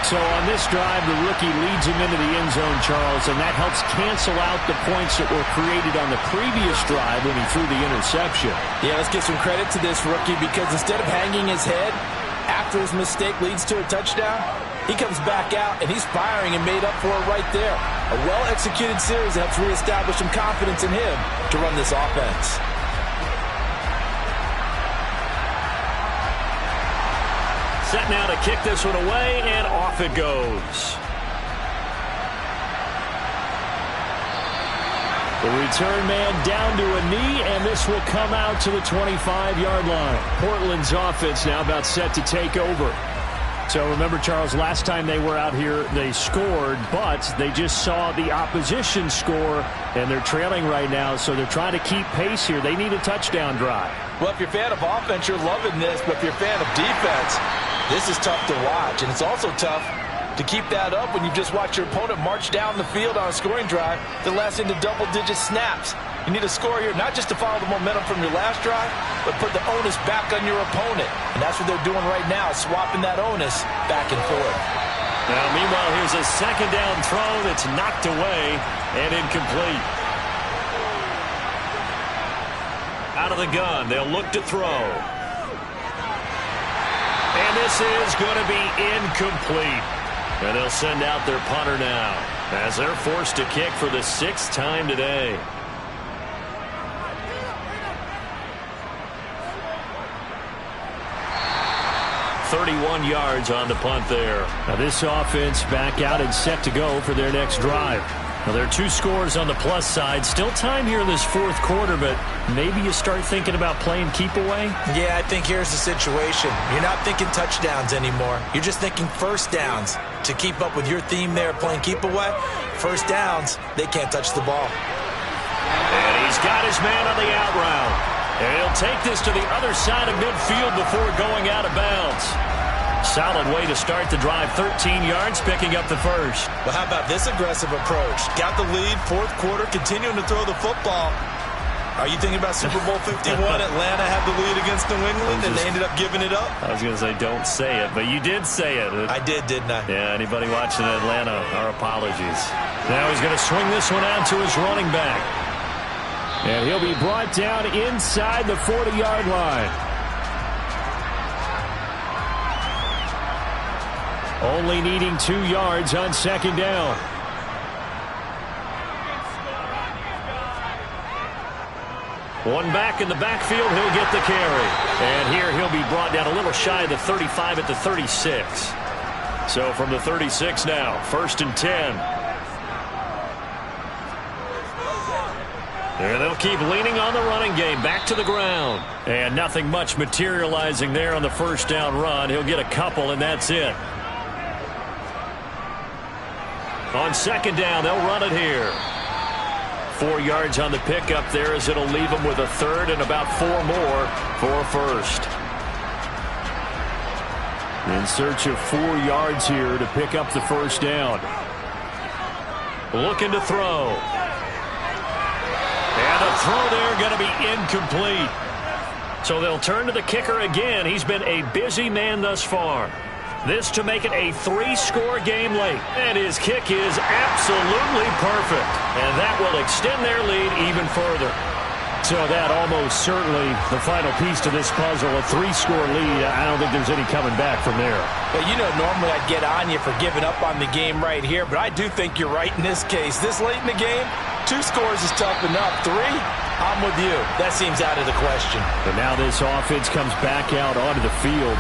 So on this drive, the rookie leads him into the end zone, Charles, and that helps cancel out the points that were created on the previous drive when he threw the interception. Yeah, let's give some credit to this rookie, because instead of hanging his head after his mistake leads to a touchdown, he comes back out, and he's firing and made up for it right there. A well-executed series that helps reestablish some confidence in him to run this offense. Set now to kick this one away, and off it goes. The return man down to a knee, and this will come out to the 25-yard line. Portland's offense now about set to take over. So remember, Charles, last time they were out here, they scored, but they just saw the opposition score, and they're trailing right now, so they're trying to keep pace here. They need a touchdown drive. Well, if you're a fan of offense, you're loving this, but if you're a fan of defense, this is tough to watch, and it's also tough to keep that up when you just watch your opponent march down the field on a scoring drive that lasts into double-digit snaps. You need to score here, not just to follow the momentum from your last drive, but put the onus back on your opponent. And that's what they're doing right now, swapping that onus back and forth. Now, meanwhile, here's a second down throw that's knocked away and incomplete. Out of the gun, they'll look to throw. And this is going to be incomplete. And they'll send out their punter now, as they're forced to kick for the 6th time today. .31 yards on the punt there. Now this offense back out and set to go for their next drive. Now there are 2 scores on the plus side. Still time here in this 4th quarter, but maybe you start thinking about playing keep away? Yeah, I think here's the situation. You're not thinking touchdowns anymore. You're just thinking first downs. To keep up with your theme there, playing keep away, first downs, they can't touch the ball. And he's got his man on the out route. And he'll take this to the other side of midfield before going out of bounds. Solid way to start the drive. 13 yards, picking up the first. Well, how about this aggressive approach? Got the lead, 4th quarter, continuing to throw the football. Are you thinking about Super Bowl 51? Atlanta had the lead against New England, and they ended up giving it up? I was going to say, don't say it, but you did say it. I did, didn't I? Yeah, anybody watching Atlanta, our apologies. Now he's going to swing this one out to his running back. And he'll be brought down inside the 40-yard line. Only needing 2 yards on second down. One back in the backfield, he'll get the carry. And here he'll be brought down a little shy of the 35 at the 36. So from the 36 now, 1st and 10. And they'll keep leaning on the running game, back to the ground. And nothing much materializing there on the first down run. He'll get a couple, and that's it. On second down, they'll run it here. 4 yards on the pickup there, as it'll leave them with a 3rd and about 4 more for a first. In search of 4 yards here to pick up the first down. Looking to throw. And the throw there going to be incomplete. So they'll turn to the kicker again. He's been a busy man thus far. This to make it a 3-score game late. And his kick is absolutely perfect. And that will extend their lead even further. So that almost certainly the final piece to this puzzle, a 3-score lead. I don't think there's any coming back from there. Well, you know, normally I'd get on you for giving up on the game right here, but I do think you're right in this case. This late in the game, 2 scores is tough enough. 3, I'm with you. That seems out of the question. But now this offense comes back out onto the field.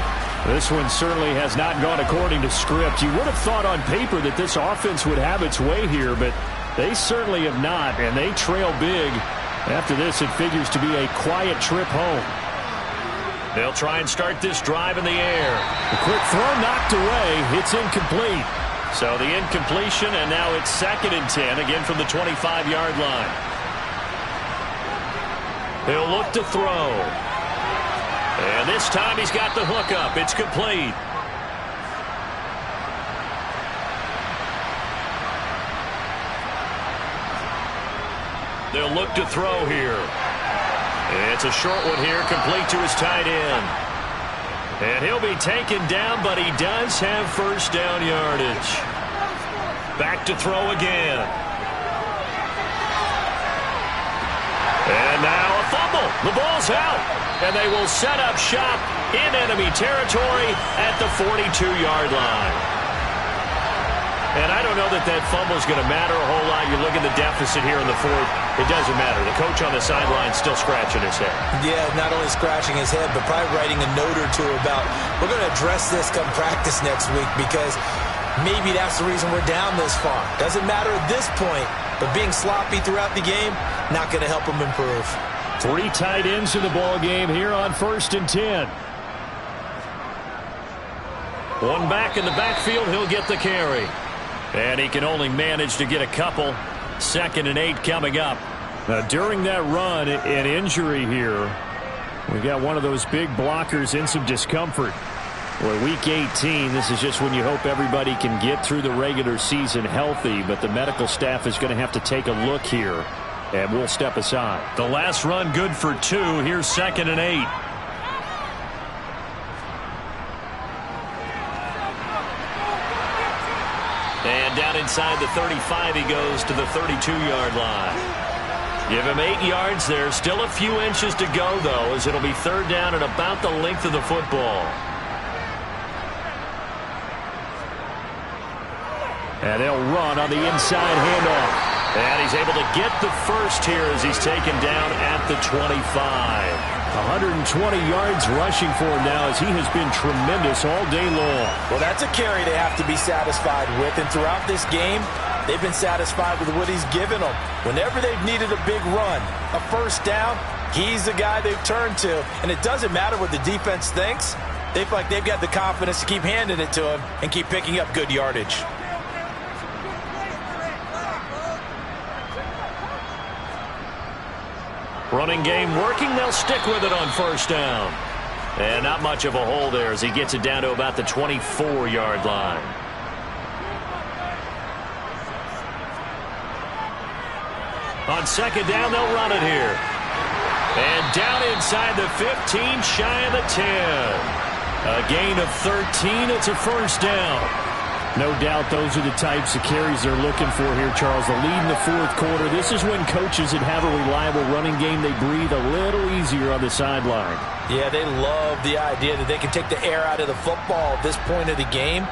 This one certainly has not gone according to script. You would have thought on paper that this offense would have its way here, but they certainly have not, and they trail big. After this, it figures to be a quiet trip home. They'll try and start this drive in the air. The quick throw knocked away. It's incomplete. So the incompletion, and now it's 2nd and 10, again from the 25-yard line. He'll look to throw. And this time he's got the hook up. It's complete. They'll look to throw here. It's a short one here, complete to his tight end. And he'll be taken down, but he does have first down yardage. Back to throw again. And now a fumble. The ball's out. And they will set up shop in enemy territory at the 42-yard line. And I don't know that that fumble is going to matter a whole lot. You look at the deficit here in the 4th. It doesn't matter. The coach on the sideline still scratching his head. Yeah, not only scratching his head, but probably writing a note or two about, we're going to address this come practice next week, because maybe that's the reason we're down this far. Doesn't matter at this point, but being sloppy throughout the game, not going to help him improve. 3 tight ends in the ball game here on 1st and 10. One back in the backfield, he'll get the carry. And he can only manage to get a couple. 2nd and 8 coming up. Now, during that run, an injury here. We got one of those big blockers in some discomfort. Well, week 18, this is just when you hope everybody can get through the regular season healthy, but the medical staff is going to have to take a look here And we'll step aside. The last run good for 2. Here's 2nd and 8. And down inside the 35, he goes to the 32-yard line. Give him 8 yards there. Still a few inches to go, though, as it'll be 3rd down and about the length of the football. And they'll run on the inside handoff. And he's able to get the first here as he's taken down at the 25. 120 yards rushing for him now as he has been tremendous all day long. Well, that's a carry they have to be satisfied with. And throughout this game, they've been satisfied with what he's given them. Whenever they've needed a big run, a first down, he's the guy they've turned to. And it doesn't matter what the defense thinks. They feel like they've got the confidence to keep handing it to him and keep picking up good yardage. Running game working. They'll stick with it on 1st down. And not much of a hole there as he gets it down to about the 24-yard line. On 2nd down, they'll run it here. And down inside the 15, shy of the 10. A gain of 13. It's a 1st down. No doubt those are the types of carries they're looking for here, Charles. The lead in the 4th quarter. This is when coaches that have a reliable running game, they breathe a little easier on the sideline. Yeah, they love the idea that they can take the air out of the football at this point of the game.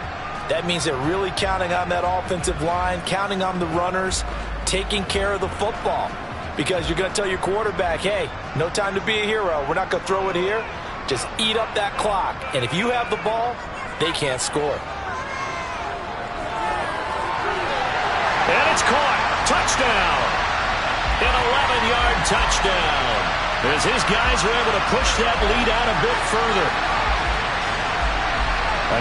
That means they're really counting on that offensive line, counting on the runners, taking care of the football. Because you're going to tell your quarterback, hey, no time to be a hero. We're not going to throw it here. Just eat up that clock. And if you have the ball, they can't score. And it's caught. Touchdown. An 11-yard touchdown. As his guys are able to push that lead out a bit further.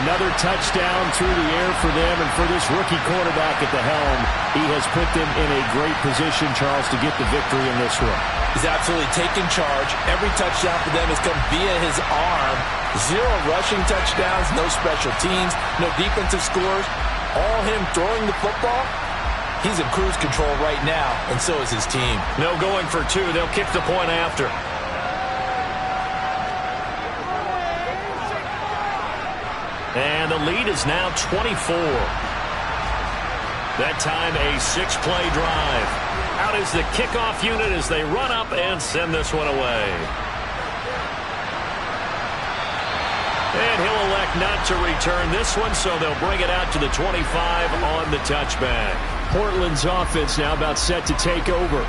Another touchdown through the air for them, and for this rookie quarterback at the helm, he has put them in a great position, Charles, to get the victory in this one. He's absolutely taken charge. Every touchdown for them has come via his arm. 0 rushing touchdowns, no special teams, no defensive scores. All him throwing the football. He's in cruise control right now, and so is his team. No going for 2. They'll kick the point after. And the lead is now 24. That time a 6-play drive. Out is the kickoff unit as they run up and send this one away. And he'll elect not to return this one, so they'll bring it out to the 25 on the touchback. Portland's offense now about set to take over.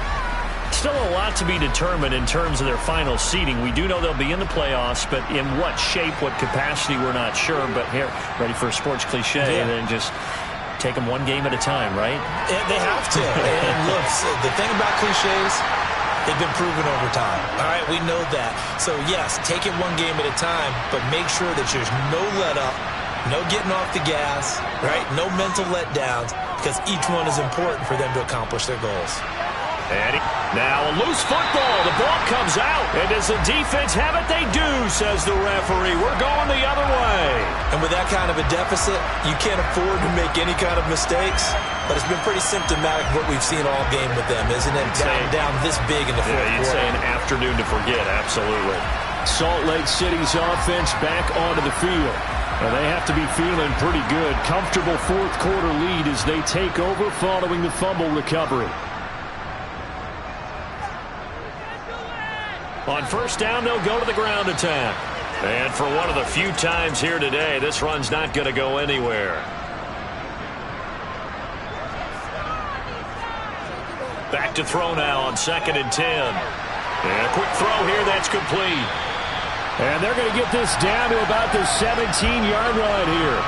Still a lot to be determined in terms of their final seeding. We do know they'll be in the playoffs, but in what shape, what capacity, we're not sure. But here, ready for a sports cliche, and then just take them one game at a time, right? They have to. And look, the thing about cliches, they've been proven over time. All right, we know that. So, yes, take it one game at a time, but make sure that there's no let-up, no getting off the gas, right? No mental letdowns, because each one is important for them to accomplish their goals. And now a loose football. The ball comes out. And does the defense have it? They do, says the referee. We're going the other way. And with that kind of a deficit, you can't afford to make any kind of mistakes. But it's been pretty symptomatic of what we've seen all game with them, isn't it? Down this big in the fourth quarter. You'd say an afternoon to forget, absolutely. Salt Lake City's offense back onto the field. Well, they have to be feeling pretty good. Comfortable 4th quarter lead as they take over following the fumble recovery. On 1st down, they'll go to the ground attack. And for one of the few times here today, this run's not going to go anywhere. Back to throw now on 2nd and 10. And a quick throw here, that's complete. And they're going to get this down to about the 17-yard line here.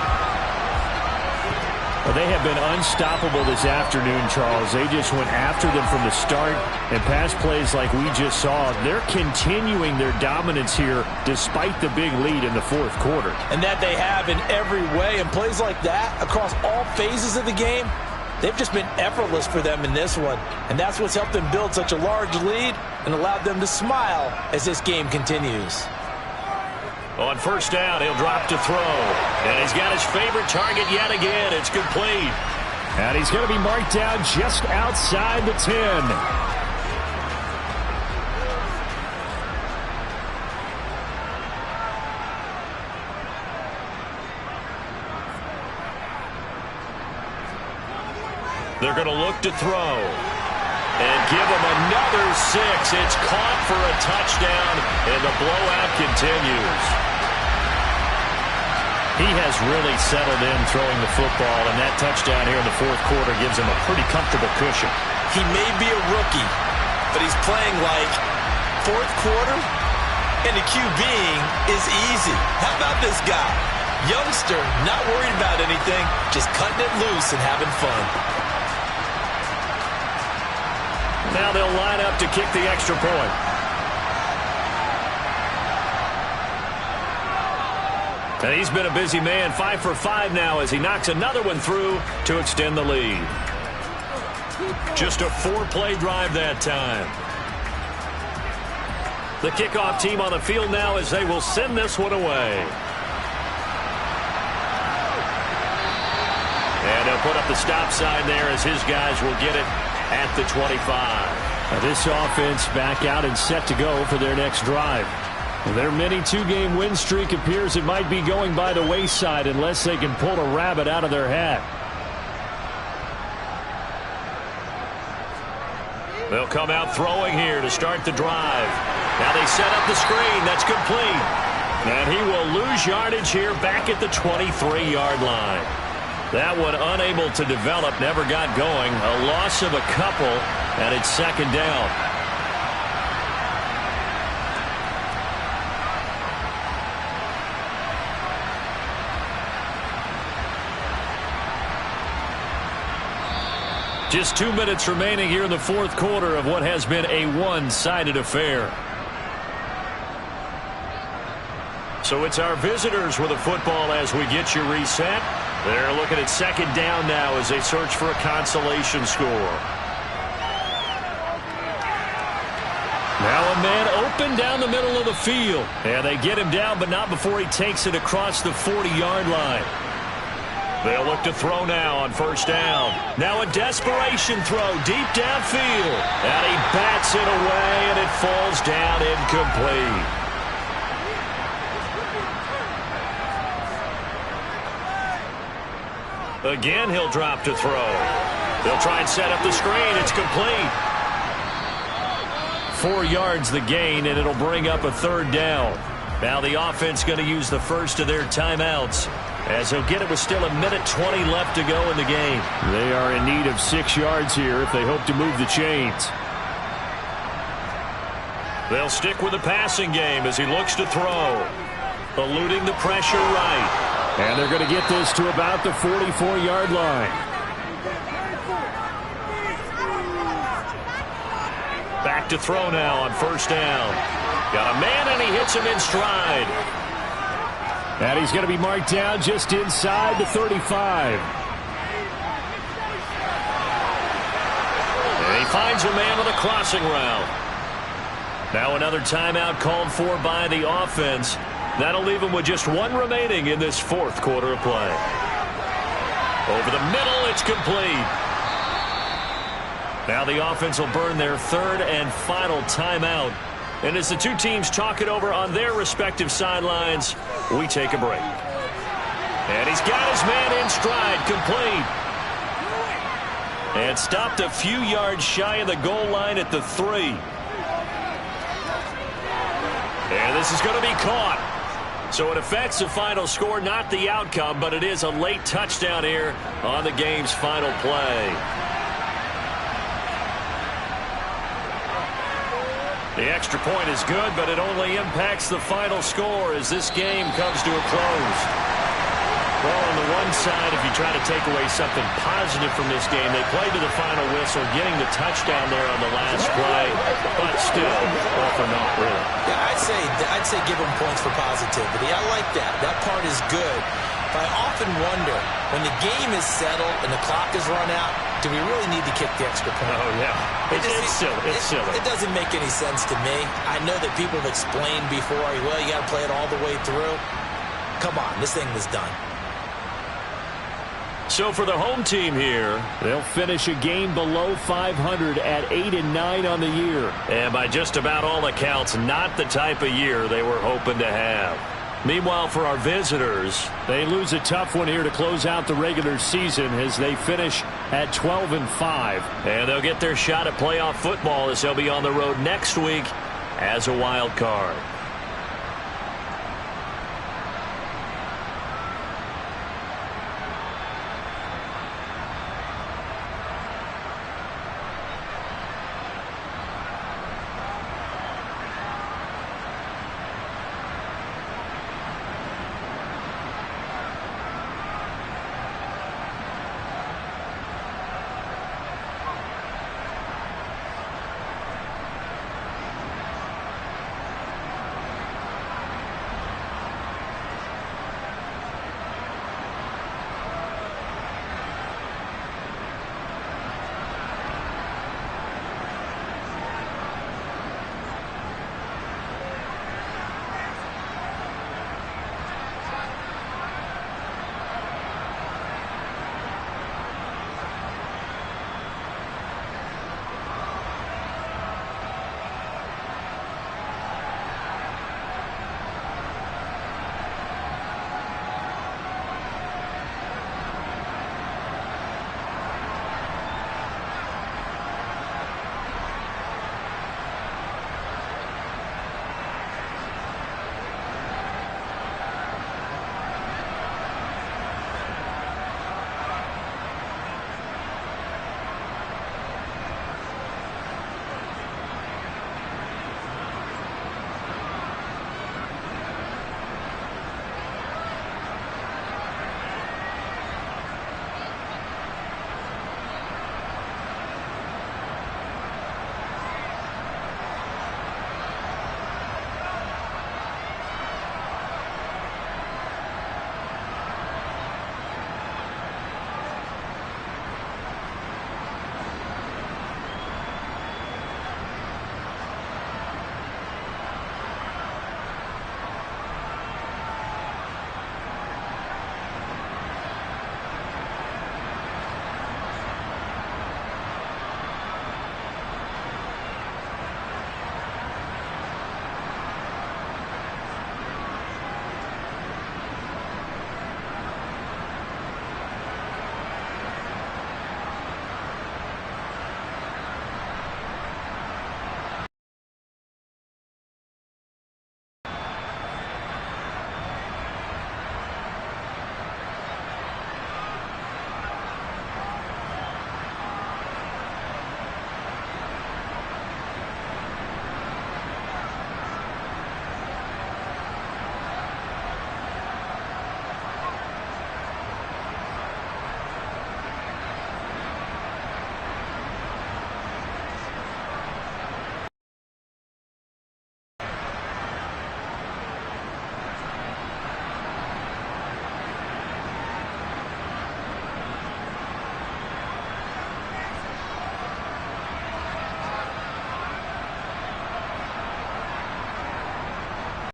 Well, they have been unstoppable this afternoon, Charles. They just went after them from the start, and pass plays like we just saw. They're continuing their dominance here despite the big lead in the 4th quarter. And that they have in every way. And plays like that across all phases of the game, they've just been effortless for them in this one. And that's what's helped them build such a large lead and allowed them to smile as this game continues. On 1st down, he'll drop to throw. And he's got his favorite target yet again. It's complete. And he's going to be marked down just outside the 10. They're going to look to throw. And give him another 6. It's caught for a touchdown, and the blowout continues. He has really settled in throwing the football, and that touchdown here in the fourth quarter gives him a pretty comfortable cushion. He may be a rookie, but he's playing like fourth quarter, and the QBing is easy. How about this guy? Youngster, not worried about anything, just cutting it loose and having fun. Now they'll line up to kick the extra point. And he's been a busy man, 5 for 5 now as he knocks another one through to extend the lead. Just a 4-play drive that time. The kickoff team on the field now as they will send this one away. And they'll put up the stop sign there as his guys will get it at the 25. Now this offense back out and set to go for their next drive. Their mini 2-game win streak appears it might be going by the wayside unless they can pull a rabbit out of their hat. They'll come out throwing here to start the drive. Now they set up the screen. That's complete. And he will lose yardage here back at the 23-yard line. That one unable to develop, never got going. A loss of a couple, and it's second down. Just 2 minutes remaining here in the fourth quarter of what has been a one-sided affair. So it's our visitors with the football as we get you reset. They're looking at second down now as they search for a consolation score. Now a man open down the middle of the field. And they get him down, but not before he takes it across the 40-yard line. They'll look to throw now on first down. Now a desperation throw deep downfield. And he bats it away, and it falls down incomplete. Again, he'll drop to throw. They'll try and set up the screen. It's complete. 4 yards the gain, and it'll bring up a third down. Now the offense going to use the first of their timeouts as they'll get it with still 1:20 left to go in the game. They are in need of 6 yards here if they hope to move the chains. They'll stick with the passing game as he looks to throw. Eluding the pressure right. And they're going to get this to about the 44-yard line. Back to throw now on first down. Got a man, and he hits him in stride. And he's going to be marked down just inside the 35. And he finds a man on the crossing route. Now another timeout called for by the offense. That'll leave him with just 1 remaining in this fourth quarter of play. Over the middle, it's complete. Now the offense will burn their third and final timeout. And as the two teams talk it over on their respective sidelines, we take a break. And he's got his man in stride, complete. And stopped a few yards shy of the goal line at the 3. And this is going to be caught. So it affects the final score, not the outcome, but it is a late touchdown here on the game's final play. The extra point is good, but it only impacts the final score as this game comes to a close. Well, on the one side, if you try to take away something positive from this game, they played to the final whistle, getting the touchdown there on the last play, but still, all for naught, really. Yeah, I'd say give them points for positivity. I like that. That part is good. But I often wonder, when the game is settled and the clock is run out, do we really need to kick the extra point? Oh, yeah. It's silly. It's silly. It doesn't make any sense to me. I know that people have explained before, well, you got to play it all the way through. Come on, this thing was done. So for the home team here, they'll finish a game below 500 at 8-9 on the year. And by just about all accounts, not the type of year they were hoping to have. Meanwhile, for our visitors, they lose a tough one here to close out the regular season as they finish at 12-5. And they'll get their shot at playoff football as they'll be on the road next week as a wild card.